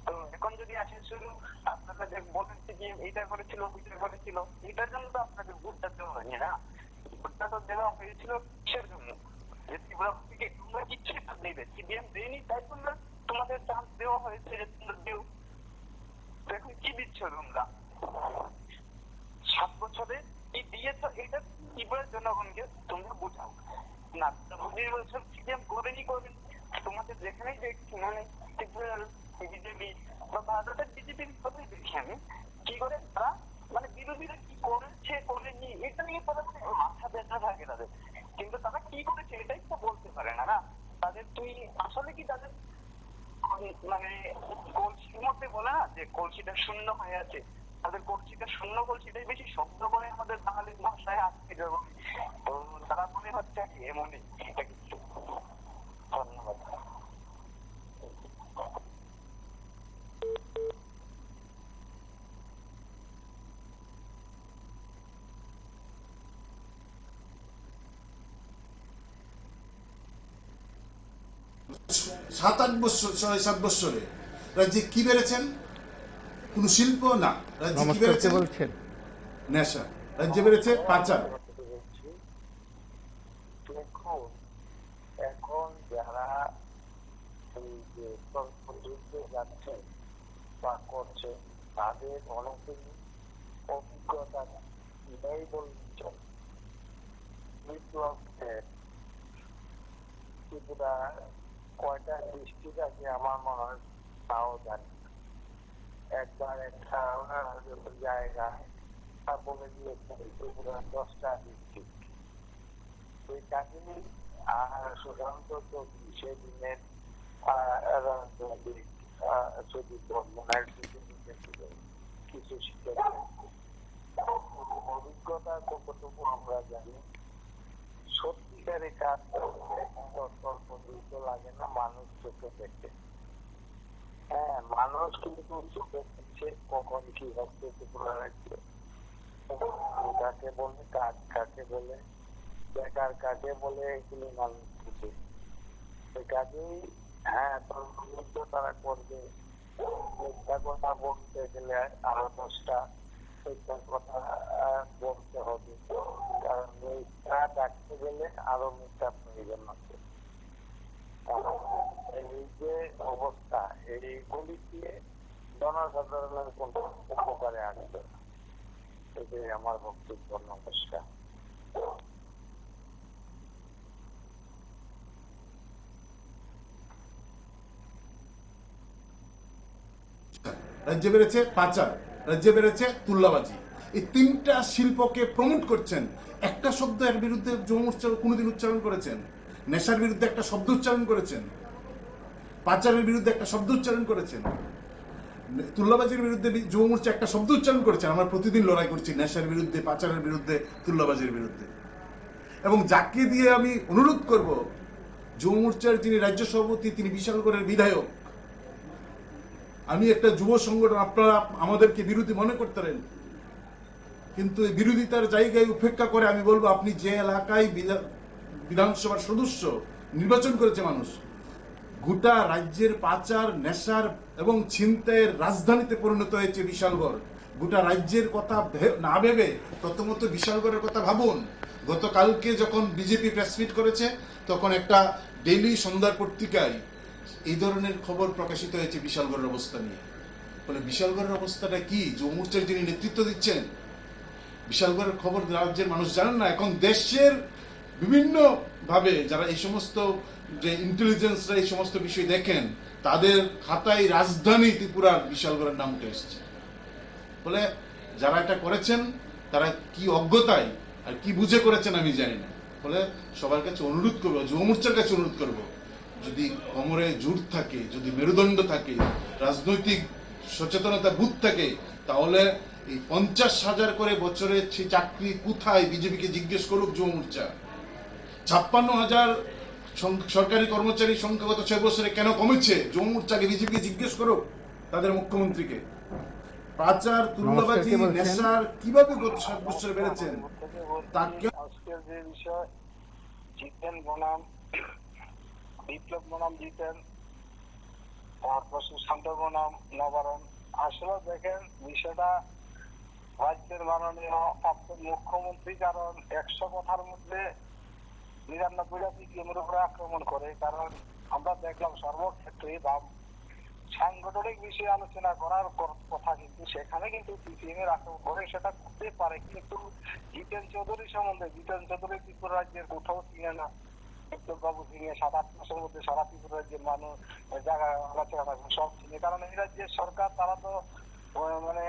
তো এখন যদি আসেন শুধু আপনারা যে বলেন সিডিএম এইটা করেছিল ওইটা করেছিল, এটার জন্য তো আপনাদের ভোটটা দেওয়া হয়নি না, ভোটটা তো দেওয়া হয়েছিল কিসের জন্য? যে ত্রিপুরা থেকে তোমরা কিচ্ছু একটা দেবে, সিডিএম দেয়নি তাই তোমরা তোমাদের চান্স দেওয়া হয়েছে যে তোমরা দেও। এখন কি দিচ্ছ তোমরা 7 বছরে কি দিয়েছ, এটা ত্রিপুরার জনগণকে তোমরা বোঝাও না। 20 বছর সিডিএম করেনি করবেন, তোমাদের যেখানেই দেখছি মানে ত্রিপুরার বিজেপি বা ভারতের বিজেপির কথাই দেখি আমি, কি করে তারা মানে বিরোধীরা কি করেছে করেনি এটা নিয়ে তারা মাথা ব্যথা থাকে তাদের, কিন্তু তারা কি করেছে এটাই তো বলতে পারে না। না তাদের তুই আসলে কি তাদের মানে কলসির মধ্যে বলে না যে কলসিটা শূন্য হয়ে আছে, তাদের কলসিটা শূন্য, কলসিটাই বেশি শব্দ করে আমাদের বাঙালি ভাষায় আসছে যখন, তো তারা মনে হচ্ছে কি এমনই এটা কিছু। ধন্যবাদ। সাত আট বছর 6-7 বছরে রাজ্যে কি বেড়েছেন? কোন শিল্প না। রাজ্যে কি বেড়েছে? বলছেন নেশা। রাজ্যে বেড়েছে পাচার। এখন যারা এই যে যুদ্ধে যাচ্ছে বা করছে তাদের অনেকেই অভিজ্ঞতা নেই বলছে। ত্রিপুরা কয়টা ডিস্ট্রিক্ট আছে আমার মনে হয় তাও জানি। একবার একটা জায়গা বলে দিয়েছে ত্রিপুরা 10টা ডিস্ট্রিক্ট। ওই কাহিনী আর সুশান্ত চৌধুরী সেদিনের রাজনৈতিক কিছু শিখে অভিজ্ঞতা কতটুকু আমরা জানি। সত্যিকারে কাজ লাগে না মানুষ চোখে দেখে। হ্যাঁ মানুষ কিন্তু চোখে দেখছে কখন কি হচ্ছে ত্রিপুরা রাজ্যে, কাকে বলে কাজ কাকে বলে বেকার কাকে বলে এগুলো মানুষ বুঝে। সেই কাজেই হ্যাঁ তর্ক তারা করবে। মিথ্যা কথা বলতে গেলে আরো 10টা মিথ্যা কথা বলতে হবে, কারণ মিথ্যা ডাকতে গেলে আরো মিথ্যা প্রয়োজন আছে। এই যে অবস্থা এইগুলি দিয়ে জনসাধারণের কোন উপকারে আসবে না, এটাই আমার বক্তব্য। নমস্কার। রাজ্যে বেড়েছে পাচার, রাজ্যে বেড়েছে তুল্লাবাজি। এই 3টা শিল্পকে প্রমোট করছেন। একটা শব্দ এর বিরুদ্ধে যুব মোর্চা কোনোদিন উচ্চারণ করেছেন? নেশার বিরুদ্ধে একটা শব্দ উচ্চারণ করেছেন? পাচারের বিরুদ্ধে একটা শব্দ উচ্চারণ করেছেন? তুল্লাবাজির বিরুদ্ধে যুব মোর্চা একটা শব্দ উচ্চারণ করেছেন? আমরা প্রতিদিন লড়াই করছি নেশার বিরুদ্ধে, পাচারের বিরুদ্ধে, তুল্লাবাজির বিরুদ্ধে। এবং যাকে দিয়ে আমি অনুরোধ করব, যুব মোর্চার যিনি রাজ্য সভাপতি তিনি বিশালগড়ের বিধায়ক, আমি একটা যুব সংগঠন, আপনারা আমাদেরকে বিরোধী মনে করতেন, কিন্তু এই বিরোধিতার জায়গায় উপেক্ষা করে আমি বলবো আপনি যে এলাকায় বিধানসভার সদস্য নির্বাচন করেছে মানুষ, গোটা রাজ্যের পাচার, নেশার এবং ছিনতাইয়ের রাজধানীতে পরিণত হয়েছে বিশালগড়। গোটা রাজ্যের কথা না ভেবে প্রথমত বিশালগড়ের কথা ভাবুন। গতকালকে যখন বিজেপি প্রেসমিট করেছে তখন একটা ডেইলি সন্ধ্যার পত্রিকায় এই ধরনের খবর প্রকাশিত হয়েছে বিশালগড়ের অবস্থা নিয়ে। বলে বিশালগড়ের অবস্থাটা কি? যুব মোর্চার যিনি নেতৃত্ব দিচ্ছেন, বিশালগড়ের খবর রাজ্যের মানুষ জানেন না। এখন দেশের বিভিন্ন ভাবে যারা এই সমস্ত যে ইন্টেলিজেন্সরা এই সমস্ত বিষয় দেখেন, তাদের খাতায় রাজধানী ত্রিপুরার বিশালগড়ের নাম উঠে এসেছে। ফলে যারা এটা করেছেন তারা কি অজ্ঞতায় আর কি বুঝে করেছেন আমি জানি না। ফলে সবার কাছে অনুরোধ করবো, যুব মোর্চার কাছে অনুরোধ করবো, যদি কোমরে জোর থাকে, যদি মেরুদণ্ড থাকে, রাজনৈতিক সচেতনতা বুথ থাকে, তাহলে এই 50,000 করে বছরে সেই চাকরি কোথায় বিজেপিকে জিজ্ঞেস করুক যুব মোর্চা। 56,000 সরকারি কর্মচারী সংখ্যা গত 6 বছরে কেন কমেছে, যুব মোর্চাকে বিজেপিকে জিজ্ঞেস করুক, তাদের মুখ্যমন্ত্রীকে। পাচার, তুল্যবাজি, নেশার কিভাবে গত 7 বছরে বেড়েছেন তাকে আজকের যে বিষয়, জিতেন বনাম বিপ্লব বনাম জিতেন, তারপর সুশান্ত বনাম নবারণ। আসলে দেখেন বিষয়টা রাজ্যের মাননীয় মুখ্যমন্ত্রী, কারণ 100 কথার মধ্যে 99টা সিপিএমের উপরে আক্রমণ করে। কারণ আমরা দেখলাম সর্বক্ষেত্রে সাংগঠনিক বিষয়ে আলোচনা করার কথা, কিন্তু সেখানে কিন্তু সিপিএম এর আক্রমণ করে। সেটা করতে পারে, কিন্তু জিতেন চৌধুরী সম্বন্ধে, জিতেন চৌধুরী ত্রিপুরা রাজ্যের কোথাও চিনে না। বিপ্লববাবু চিনে, 7-8 মাসের মধ্যে সারা ত্রিপুরা রাজ্যের মানুষ জায়গা আলোচনা সব চিনে। কারণ এই রাজ্যের সরকার, তারা তো মানে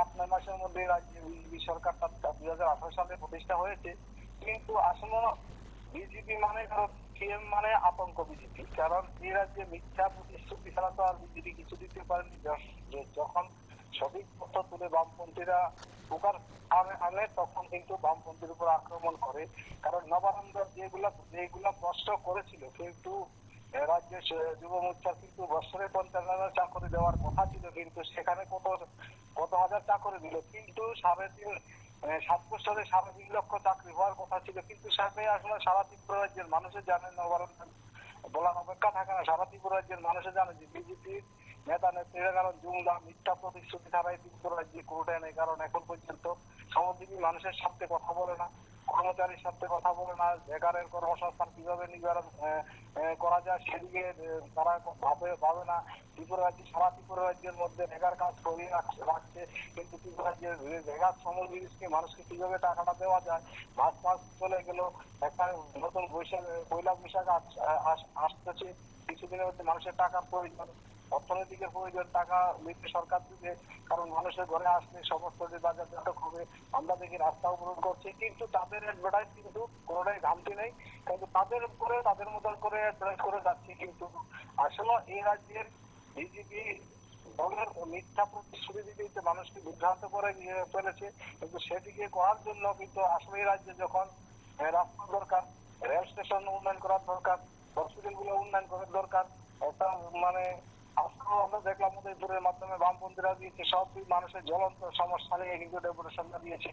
8-9 মাসের মধ্যে রাজ্যের বিজেপি সরকারটা 2018 সালে প্রতিষ্ঠা হয়েছে। কিন্তু আসলে বিজেপি মানে সিএম মানে আতঙ্ক বিজেপি। কারণ এই রাজ্যে মিথ্যা প্রতিশ্রুতি ছাড়া তো আর বিজেপি কিছু দিতে পারেনি। যখন সঠিক তথ্য তুলে বামপন্থীরা প্রকার আনে, তখন কিন্তু বামপন্থীর উপর আক্রমণ করে। কারণ নবানন্দ যেগুলা প্রশ্ন করেছিল, কিন্তু রাজ্যের যুব মোর্চা কিন্তু বছরে 50,000 চাকরি দেওয়ার কথা ছিল, কিন্তু সেখানে কত হাজার চাকরি দিল। কিন্তু 7 বছরে 3.5 লক্ষ চাকরি হওয়ার কথা ছিল, কিন্তু সেখানে আসলে সারা ত্রিপুরা রাজ্যের মানুষের জানেন, নবারণ বলার অপেক্ষা থাকে না। সারা ত্রিপুরা রাজ্যের মানুষের জানে যে বিজেপির নেতা নেত্রীরা কারণ জুমলা মিথ্যা প্রতিশ্রুতি ছাড়াই ত্রিপুরা রাজ্যে কোর্টে নেই। কারণ এখন পর্যন্ত শ্রমজীবী মানুষের সাথে কথা বলে না, কর্মচারীর সাথে কথা বলে না, বেকারের কর্মসংস্থান কিভাবে নিবারণ করা যায় সেদিকে তারা ভাবে না। ত্রিপুরা রাজ্যে, সারা ত্রিপুরা রাজ্যের মধ্যে বেকার কাজ করিয়ে রাখছে, কিন্তু ত্রিপুরা রাজ্যের বেকার শ্রমজীবীকে মানুষকে কিভাবে টাকাটা দেওয়া যায়। মাস চলে গেল, একটা নতুন পয়লা বৈশাখ আসতেছে, কিছুদিনের মধ্যে মানুষের টাকার প্রয়োজন, অর্থনৈতিকের প্রয়োজন, টাকা মিলবে সরকার দিবে। কারণ মানুষের ঘরে আসলে সমস্ত যে বাজার জাতক হবে, আমরা দেখি রাস্তা অবরোধ করছে, কিন্তু তাদের অ্যাডভার্টাইজ কিন্তু কোনোটাই ঘামতি নেই। কিন্তু তাদের উপরে তাদের মতন করে অ্যাডভার্টাইজ করে যাচ্ছে। কিন্তু আসলে এই রাজ্যের বিজেপি দলের মিথ্যা প্রতিশ্রুতি দিতে মানুষকে বিভ্রান্ত করে ফেলেছে। কিন্তু সেদিকে করার জন্য কিন্তু আসলে এই রাজ্যে যখন রাস্তা দরকার, রেল স্টেশন উন্নয়ন করার দরকার, হসপিটাল গুলো উন্নয়ন করার দরকার, একটা মানে আমরা দেখলাম উদয়পুরের মাধ্যমে বামপন্থীরা দিয়েছে, সব মানুষের জ্বলন্ত সমস্যা নিয়ে কিন্তু ডেপুটেশনটা দিয়েছে।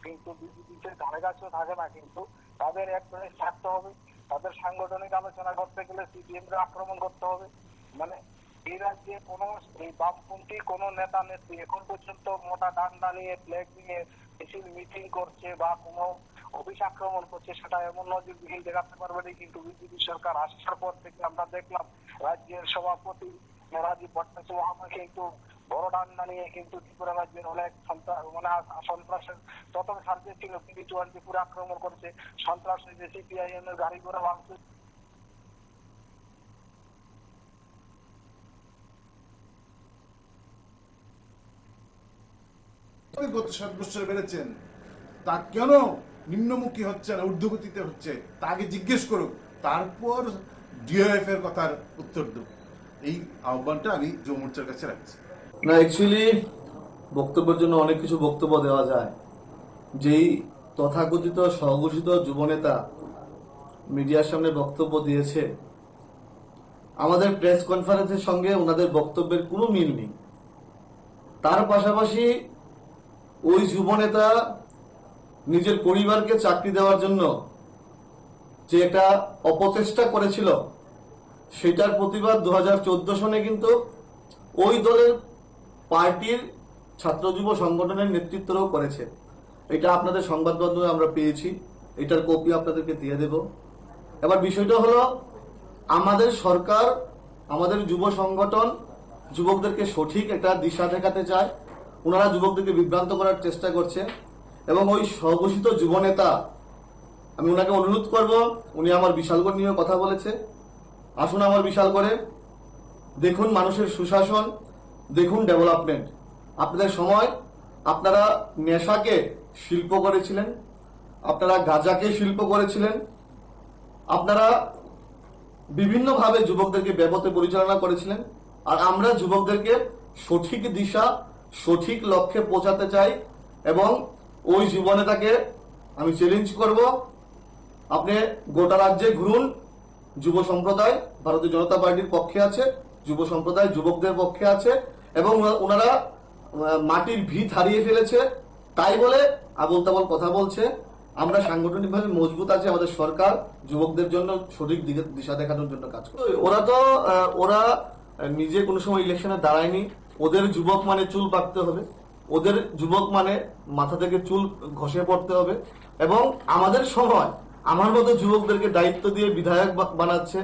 কিন্তু বিজেপিতে ধারে কাছেও থাকে না। কিন্তু তাদের একজনের থাকতে হবে, তাদের সাংগঠনিক আলোচনা করতে গেলে সিপিএম কে আক্রমণ করতে হবে। মানে এই রাজ্যে কোনো এই বামপন্থী কোনো নেতা নেত্রী এখন পর্যন্ত মোটা ডান্ডা নিয়ে, ফ্ল্যাগ নিয়ে মিটিং করছে বা কোনো অফিস আক্রমণ করছে, সেটা এমন নজিরবিহীন দেখাতে পারবে না। কিন্তু বিজেপি সরকার আসার পর থেকে আমরা দেখলাম রাজ্যের সভাপতি রাজীব ভট্টাচার্য কিন্তু বড় ডান্ডা নিয়ে কিন্তু ত্রিপুরা রাজ্যের অনেক সন্ত্রাসের প্রথম সার্জে ছিল, ত্রিপুরা আক্রমণ করছে, সন্ত্রাস হয়েছে, সিপিআইএম এর গাড়ি ঘোড়া ভাঙছে। গত 7 বছরে বেড়েছেন, তা কেন নিম্নমুখী হচ্ছে না, ঊর্ধ্বগতিতে হচ্ছে, তা আগে জিজ্ঞেস করুক, তারপর ডিওএফ এর কথার উত্তর দেব। এই আহ্বানটা আমি যুব মোর্চার কাছে রাখছি। না, অ্যাকচুয়ালি বক্তব্যের জন্য অনেক কিছু বক্তব্য দেওয়া যায়। যেই তথাকথিত স্বঘোষিত যুবনেতা মিডিয়ার সামনে বক্তব্য দিয়েছে, আমাদের প্রেস কনফারেন্সের সঙ্গে ওনাদের বক্তব্যের কোনো মিল নেই। তার পাশাপাশি ওই যুবনেতা নিজের পরিবারকে চাকরি দেওয়ার জন্য যে একটা অপচেষ্টা করেছিল, সেটার প্রতিবাদ 2014 সনে কিন্তু ওই দলের পার্টির ছাত্র যুব সংগঠনের নেতৃত্বরাও করেছে। এটা আপনাদের সংবাদ মাধ্যমে আমরা পেয়েছি, এটার কপি আপনাদেরকে দিয়ে দেব। এবার বিষয়টা হলো, আমাদের সরকার, আমাদের যুব সংগঠন যুবকদেরকে সঠিক একটা দিশা দেখাতে চায়, ওনারা যুবকদেরকে বিভ্রান্ত করার চেষ্টা করছে। এবং ওই স্বঘোষিত যুবনেতা আমি ওনাকে অনুরোধ করব, উনি আমার বিশালগড় নিয়ে কথা বলেছে, আসুন আমার বিশালগড়ে, দেখুন মানুষের সুশাসন, দেখুন ডেভেলপমেন্ট। আপনাদের সময় আপনারা নেশাকে শিল্প করেছিলেন, আপনারা গাঁজাকে শিল্প করেছিলেন, আপনারা বিভিন্নভাবে যুবকদেরকে ব্যবতে পরিচালনা করেছিলেন। আর আমরা যুবকদেরকে সঠিক দিশা, সঠিক লক্ষ্যে পৌঁছাতে চাই এবং ওই যুবনেতাকে আমি চ্যালেঞ্জ করব, আপনি গোটা রাজ্যে ঘুরুন, যুব সম্প্রদায় ভারতীয় জনতা পার্টির পক্ষে আছে, যুব সম্প্রদায় যুবকদের পক্ষে আছে এবং ওনারা মাটির ভিত হারিয়ে ফেলেছে, তাই বলে আবোল তাবোল কথা বলছে। আমরা সাংগঠনিকভাবে মজবুত আছে, আমাদের সরকার যুবকদের জন্য সঠিক দিশা দেখানোর জন্য কাজ করে। ওরা নিজে কোনো সময় ইলেকশনে দাঁড়ায়নি। ওদের যুবক মানে চুল পাকতে হবে, ওদের যুবক মানে মাথা থেকে চুল ঘষে পড়তে হবে। এবং আমাদের সময় আমার মতো যুবকদেরকে দায়িত্ব দিয়ে বিধায়ক বানাচ্ছে,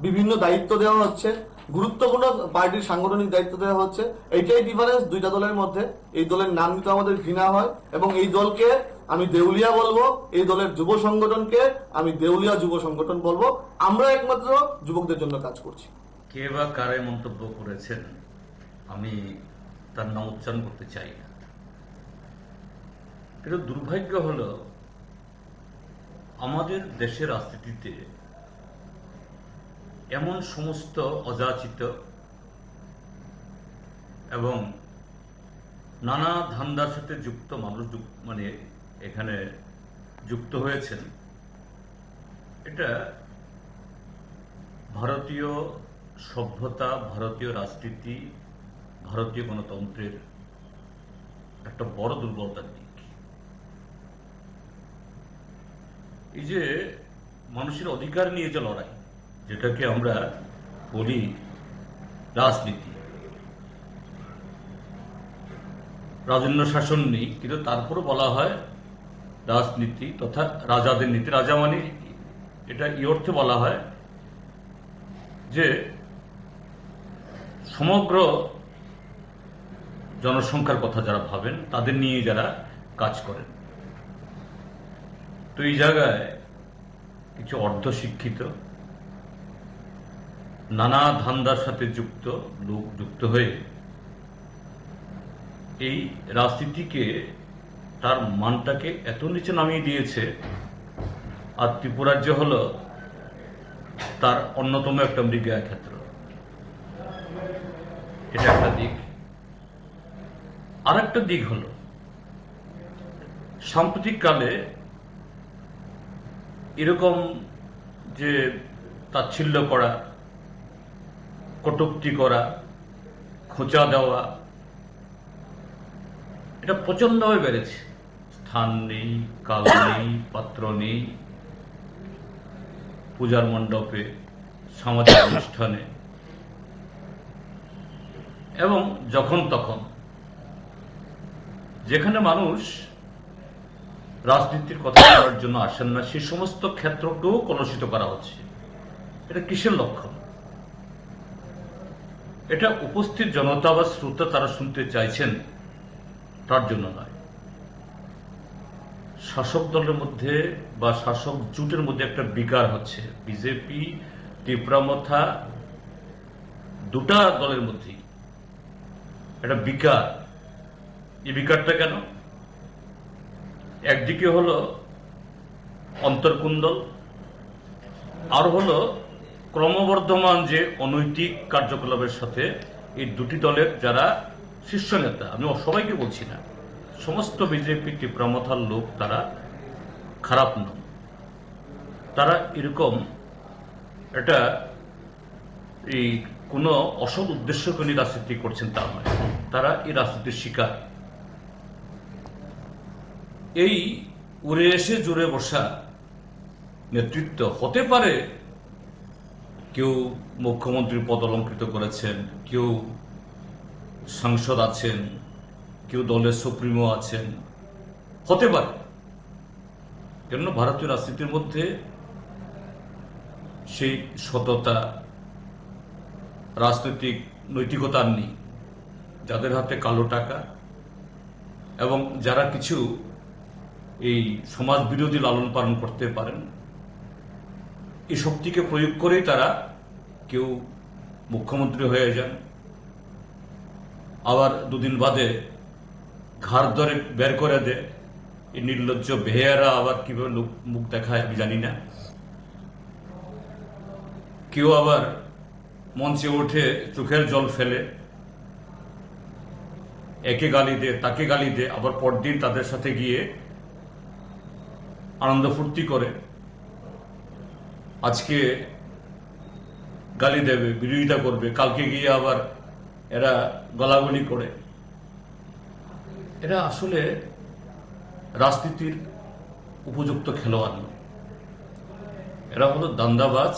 বিভিন্ন দায়িত্ব দেওয়া হচ্ছে, গুরুত্বপূর্ণ পার্টির সাংগঠনিক দায়িত্ব দেওয়া হচ্ছে। এইটাই ডিফারেন্স দুইটা দলের মধ্যে। এই দলের নাম নিতে আমাদের ঘৃণা হয় এবং এই দলকে আমি দেউলিয়া বলবো, এই দলের যুব সংগঠনকে আমি দেউলিয়া যুব সংগঠন বলবো। আমরা একমাত্র যুবকদের জন্য কাজ করছি। কে বা কারে মন্তব্য করেছেন আমি তার নাম উচ্চারণ করতে চাই না। কিন্তু দুর্ভাগ্য হলো আমাদের দেশের রাজনীতিতে এমন সমস্ত অযাচিত এবং নানা ধান্দার সাথে যুক্ত মানুষ মানে এখানে যুক্ত হয়েছেন। এটা ভারতীয় সভ্যতা, ভারতীয় রাজনীতি, ভারতীয় গণতন্ত্রের একটা বড় দুর্বলতার দিক। এই যে মানুষের অধিকার নিয়ে যে লড়াই, যেটাকে আমরা বলি রাজনীতি, রাজন্য শাসন নেই, কিন্তু তারপরও বলা হয় রাজনীতি তথা রাজাদের নীতি। রাজা মানে এটা এই অর্থে বলা হয় যে সমগ্র জনসংখ্যার কথা যারা ভাবেন তাদের নিয়ে যারা কাজ করেন। তো এই জায়গায় কিছু অর্ধশিক্ষিত নানা ধান্দার সাথে যুক্ত লোক যুক্ত হয়ে এই রাজনীতিকে, তার মানটাকে এত নিচে নামিয়ে দিয়েছে। আর ত্রিপুরাজ্য হল তার অন্যতম একটা মৃগয়া ক্ষেত্র। এটা একটা দিক। আর একটা দিক হল সাম্প্রতিক কালে এরকম যে তাচ্ছিল্য করা, কটূক্তি করা, খোঁচা দেওয়া, এটা প্রচন্ডভাবে বেড়েছে। স্থান নেই, কাল নেই, পাত্র নেই, পূজার মণ্ডপে, সামাজিক অনুষ্ঠানে এবং যখন তখন যেখানে মানুষ রাজনীতির কথা বলার জন্য আসেন না, সেই সমস্ত ক্ষেত্রকেও কলুষিত করা হচ্ছে। এটা কিসের লক্ষণ? এটা উপস্থিত জনতা বা শ্রোতা তারা শুনতে চাইছেন তার জন্য নয়। শাসক দলের মধ্যে বা শাসক জোটের মধ্যে একটা বিকার হচ্ছে। বিজেপি, তীব্রামথা, দুটা দলের মধ্যেই একটা বিকার। এই বিকারটা কেন? একদিকে হলো অন্তর্কুন্দল, আর হলো ক্রমবর্ধমান যে অনৈতিক কার্যকলাপের সাথে এই দুটি দলের যারা শীর্ষ নেতা, আমি সবাইকে বলছি না, সমস্ত বিজেপি তীব্রামথার লোক তারা খারাপ নন। তারা এরকম এটা এই কোনো অসৎ উদ্দেশ্যকে নিয়ে রাজনীতি করছেন তা নয়, তারা এই রাজনীতির শিকার। এই উড়ে এসে জুড়ে বসা নেতৃত্ব হতে পারে কেউ মুখ্যমন্ত্রীর পদ অলঙ্কৃত করেছেন, কেউ সাংসদ আছেন, কেউ দলের সুপ্রিমো আছেন, হতে পারে। কেন ভারতীয় রাজনীতির মধ্যে সেই সততা, রাজনৈতিক নৈতিকতা নেই। যাদের হাতে কালো টাকা এবং যারা কিছু এই সমাজ বিরোধী লালন পালন করতে পারেন। এই শক্তিকে প্রয়োগ করেই তারা কেউ মুখ্যমন্ত্রী হয়ে যান, আবার দুদিন বাদে ঘাড় ধরে বের করে দেয়। এই নির্লজ্জ বেহেয়ারা আবার কিভাবে মুখ দেখায় আমি জানি না। কেউ আবার মঞ্চে উঠে চোখের জল ফেলে, একে গালি দেয়, তাকে গালি দেয়, আবার পরদিন তাদের সাথে গিয়ে আনন্দ ফুর্তি করে। আজকে গালি দেবে, বিরোধিতা করবে, কালকে গিয়ে আবার এরা গলাগলি করে। এরা আসলে রাজনীতির উপযুক্ত খেলোয়াড় নয়, এরা হলো দান্দাবাজ।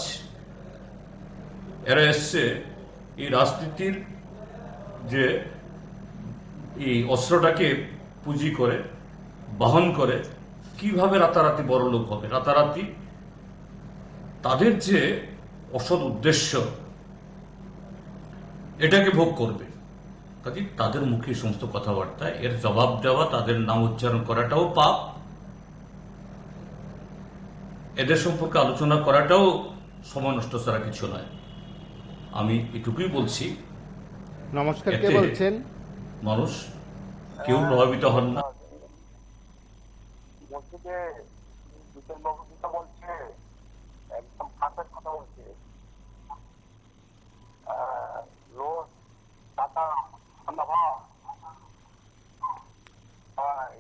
এরা এসছে এই রাজনীতির যে এই অস্ত্রটাকে পুঁজি করে, বহন করে কিভাবে রাতারাতি বড় লোক হবে, রাতারাতি তাদের যে অসৎ উদ্দেশ্য এটাকে ভোগ করবে। কাজে তাদের মুখে সমস্ত কথাবার্তা, এর জবাব দেওয়া, তাদের নাম উচ্চারণ করাটাও পাপ, এদের সম্পর্কে আলোচনা করাটাও সময় নষ্ট ছাড়া কিছু নয়। আমি এটুকুই বলছি, নমস্কার, কে এতে বলছেন? মানুষ কেউ প্রভাবিত হন না। বলছি যে জিতেন বাবু যেটা বলছে একদম ফাঁসের কথা বলছে। রোজ টাকা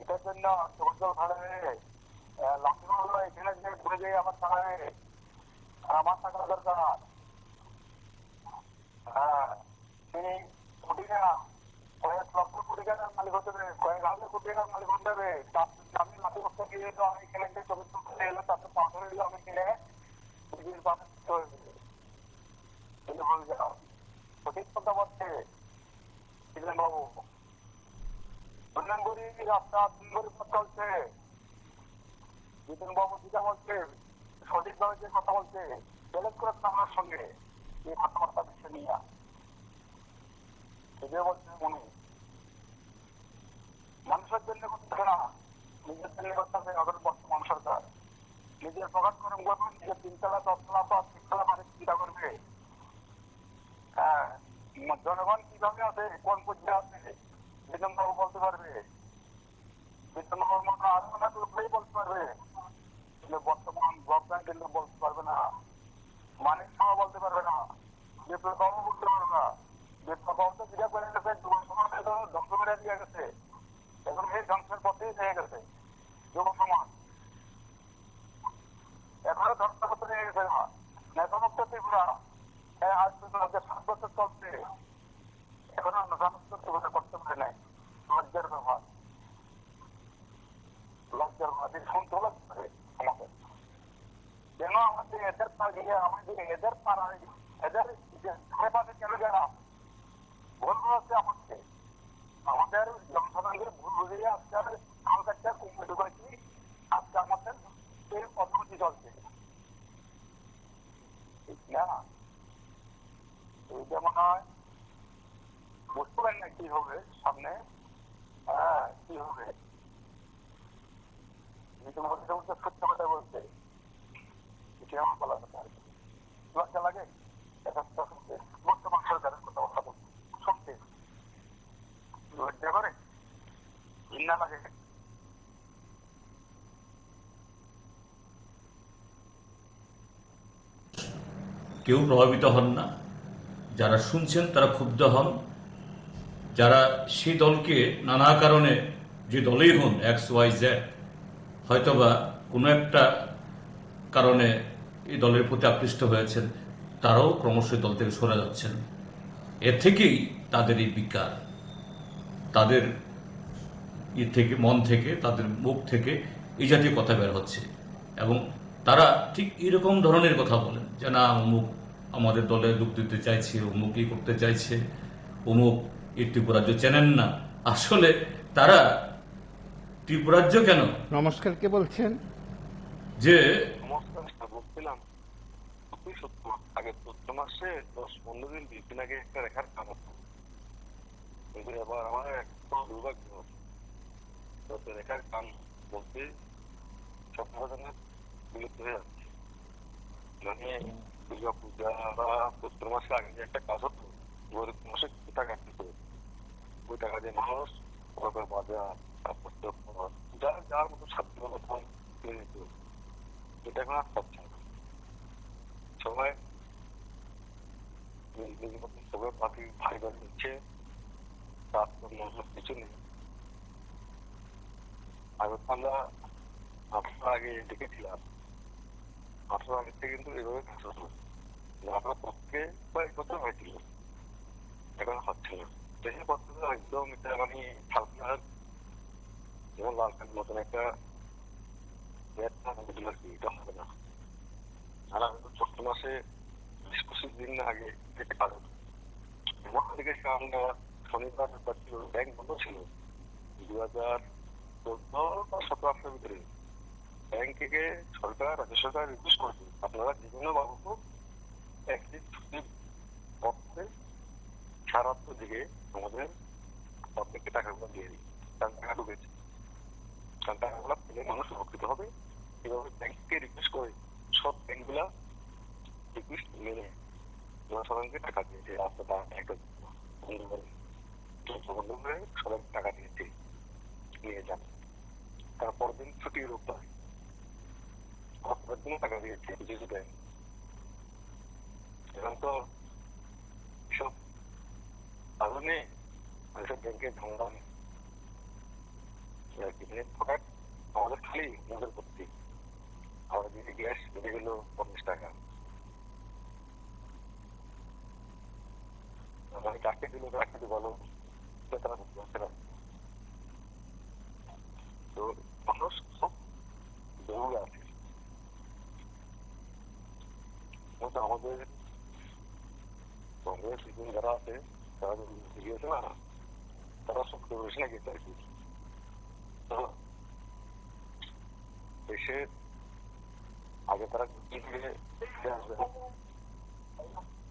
এটার জন্য চৌজল ভাড়া লক্ষ্মীগুলো এখানে যে ঘুরে যাই আমার টাকা আর আমার টাকা দরকার। তিনি কোটি টাকা, কয়েক লক্ষ কোটি টাকার মালিক হতে হবে, কয়েক হাজার কোটি টাকার মালিক হতে হবে। আমি মাটি করতে গিয়ে তো আমি এখানে 24 এলো, তারপর 500 এলো, আমি কিনে সঠিক কথা বলছে জিতেন বাবু। উন্নয়নগুড়ি রাস্তা 2 করে পথ চলছে। জিতেন বাবু যেটা বলছে সঠিকভাবে যে কথা বলছে, চ্যালেঞ্জ করে আমার সঙ্গে এই কথাবার্তা বিষয় নিয়ে সেটাই বলছে উনি। মানুষের জন্য করতে না, নিজের জন্য করতে হবে। আমাদের বর্তমান সরকার নিজের প্রকাশ করে করবেন, নিজের 3 তলা 10 তলা 5 তলা বাড়ি চিন্তা করবে। জনগণ কিভাবে আছে, কোন পর্যায়ে আছে জিতেন বাবু বলতে পারবে। জিতেন বাবুর মতো আরো অনেক লোকই বলতে পারবে, কিন্তু বর্তমান গভর্নমেন্ট কিন্তু বলতে পারবে না, মানিক সাহা বলতে পারবে না, বিপ্লব বাবু বলতে পারবে না। বিপ্লব বাবু তো যেটা করে গেছে, যুব সমাজ ধ্বংস করে দিয়ে গেছে, এখন এই ধ্বংসের পথেই হয়ে গেছে যুব সমাজ। এখনো ধ্বংস করতে নিয়ে গেছে না, নেতামুক্ত ত্রিপুরা আজ পর্যন্ত 7 বছর চলছে, এখনো নেতামুক্ত ত্রিপুরা করতে পারে নাই। লজ্জার ব্যাপার, লজ্জার ব্যাপার শুনতে লাগছে আমাদের। কেন আমাদের এদের গিয়ে আমাদের এদের পাড়ায় এদের পাশে কেন যারা ভুল হচ্ছে আমাকে, আমাদের জনসাধারণকে ভুল বুঝিয়ে আজকে কালকাটা কুম্ভ ঢুকাচ্ছি, আজকে আমাদের এই পদ্ধতি চলছে। ঠিক না? এইটা মনে হয় বুঝতে পারেন না কি হবে সামনে। কি হবে সত্য কথা বলছে, এটি আমার বলা কথা। লজ্জা লাগে বর্তমান সরকারের কথা বলছে, সত্যি লজ্জা করে, ঘৃণা লাগে। কেউ প্রভাবিত হন না, যারা শুনছেন তারা ক্ষুব্ধ হন। যারা সেই দলকে নানা কারণে, যে দলেই হন XYZ, হয়তোবা কোনো একটা কারণে এই দলের প্রতি আকৃষ্ট হয়েছেন, তারাও ক্রমশ দল থেকে সরে যাচ্ছেন। এর থেকেই তাদের এই বিকার, তাদের থেকে, মন থেকে, তাদের মুখ থেকে এই জাতীয় কথা বের হচ্ছে। এবং তারা ঠিক এরকম ধরনের কথা বলেন যে না, অমুক আমাদের দলে যোগ দিতে চাইছে, অমুক ই করতে চাইছে, অমুক এই ত্রিপুরাজ্য চেনেন না। আসলে তারা ত্রিপুরাজ্য কেন, নমস্কার, কে বলছেন? যে বলছিলাম খুবই সত্য। আগে 14 মাসে 10-15 দিন 20 দিন আগে একটা রেখার কাম হতো, কিন্তু এবার আমার একটা দুর্ভাগ্য রেখার কাম বলতে বিলুপ্ত হয়ে যাচ্ছে। মানে দুর্গা পূজা বা চৈত্র মাসে আগে যে একটা কাজ হতো, গরিব মাসে কিছু টাকা দিত, ওই টাকা দিয়ে মানুষ বাজার যার মতো সাধ্য মতো কিনে নিত। এটা এখন আর পাচ্ছে না। সবাই নিজের মতো সবাই পাখি ভাই ভাই নিচ্ছে, তার তো মজুর কিছু নেই। আগে আমরা 18 আগে দেখেছিলাম, 18 আগের থেকে কিন্তু এভাবে কাজ হতো। আমরা পক্ষে কয়েক বছর হয়েছিল, এখন হচ্ছে না। দেশের পক্ষে একদম এটা মানে ফালকার যেমন লালকার মতন একটা এটা হবে না। আর আমি তো চৈত্র মাসে 20-25 দিন আগে একটা কাজ হতো। এমন থেকে আমরা শনিবার ছিল, ব্যাংক বন্ধ ছিল 2014 বা 17-18 ভিতরে। ব্যাংক থেকে সরকার, রাজ্য সরকার রিকোয়েস্ট করছে আপনারা বিভিন্ন বাবু একদিন ছুটির পক্ষে সারাত্র দিকে আমাদের প্রত্যেককে টাকাগুলো দিয়ে দিই, কারণ টাকা ঢুকেছে। কারণ টাকাগুলো পেলে মানুষ উপকৃত হবে। এভাবে ব্যাংককে রিকোয়েস্ট করে সব ব্যাংকগুলা রিকোয়েস্ট মেনে জনসাধারণকে টাকা দিয়েছে। আপনারা একটা বন্ধ করে সবাই টাকা দিয়েছে, নিয়ে যান। তারপর দিন ছুটি রোববার, দিনও টাকা দিয়েছে কিছু ব্যাংক। এখন তো সব কারণে এসব ব্যাংকের ধান্দা নেই। আমাদের খালি মদের করতে আমাদের দিকে গ্যাস বেড়ে গেল 50 টাকা, মানে কাকে দিল কাকে বলো তারা বুঝতে পারছে না। তো মানুষ সব দৌড়ে আছে। আমাদের কংগ্রেস যারা আছে তারা গিয়েছে না, তারা সব দৌড়েছে না গেছে আর কি। দেশে আগে তারা কি দিয়ে আসবে,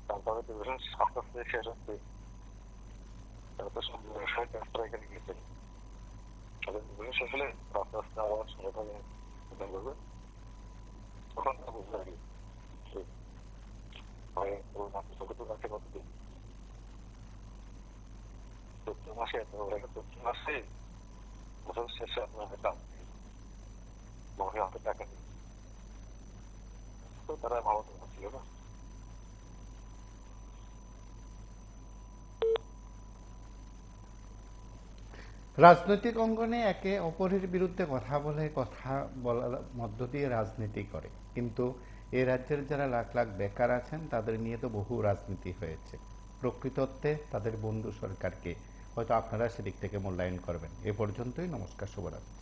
তারপরে আস্তে আস্তে শেষ হচ্ছে। তারা তো সব ব্যবসায় ব্যবসা এখানে গিয়েছেন, তাদের শেষ হলে আস্তে আস্তে আবার সংগঠনে করবে। তখন তারা বুঝতে পারি কতদিন চৈত্র মাসে চৈত্র মাসে বছর শেষে আপনার কাজ মানুষের হাতে টাকা নেই, তো তারা ভালো ছিল না। রাজনৈতিক অঙ্গনে একে অপরের বিরুদ্ধে কথা বলে, কথা বলার মধ্য দিয়ে রাজনীতি করে, কিন্তু এই রাজ্যের যারা লাখ লাখ বেকার আছেন তাদের নিয়ে তো বহু রাজনীতি হয়েছে। প্রকৃতত্বে তাদের বন্ধু সরকারকে হয়তো আপনারা সেদিক থেকে মূল্যায়ন করবেন। এ পর্যন্তই। নমস্কার, শুভরাত্রি।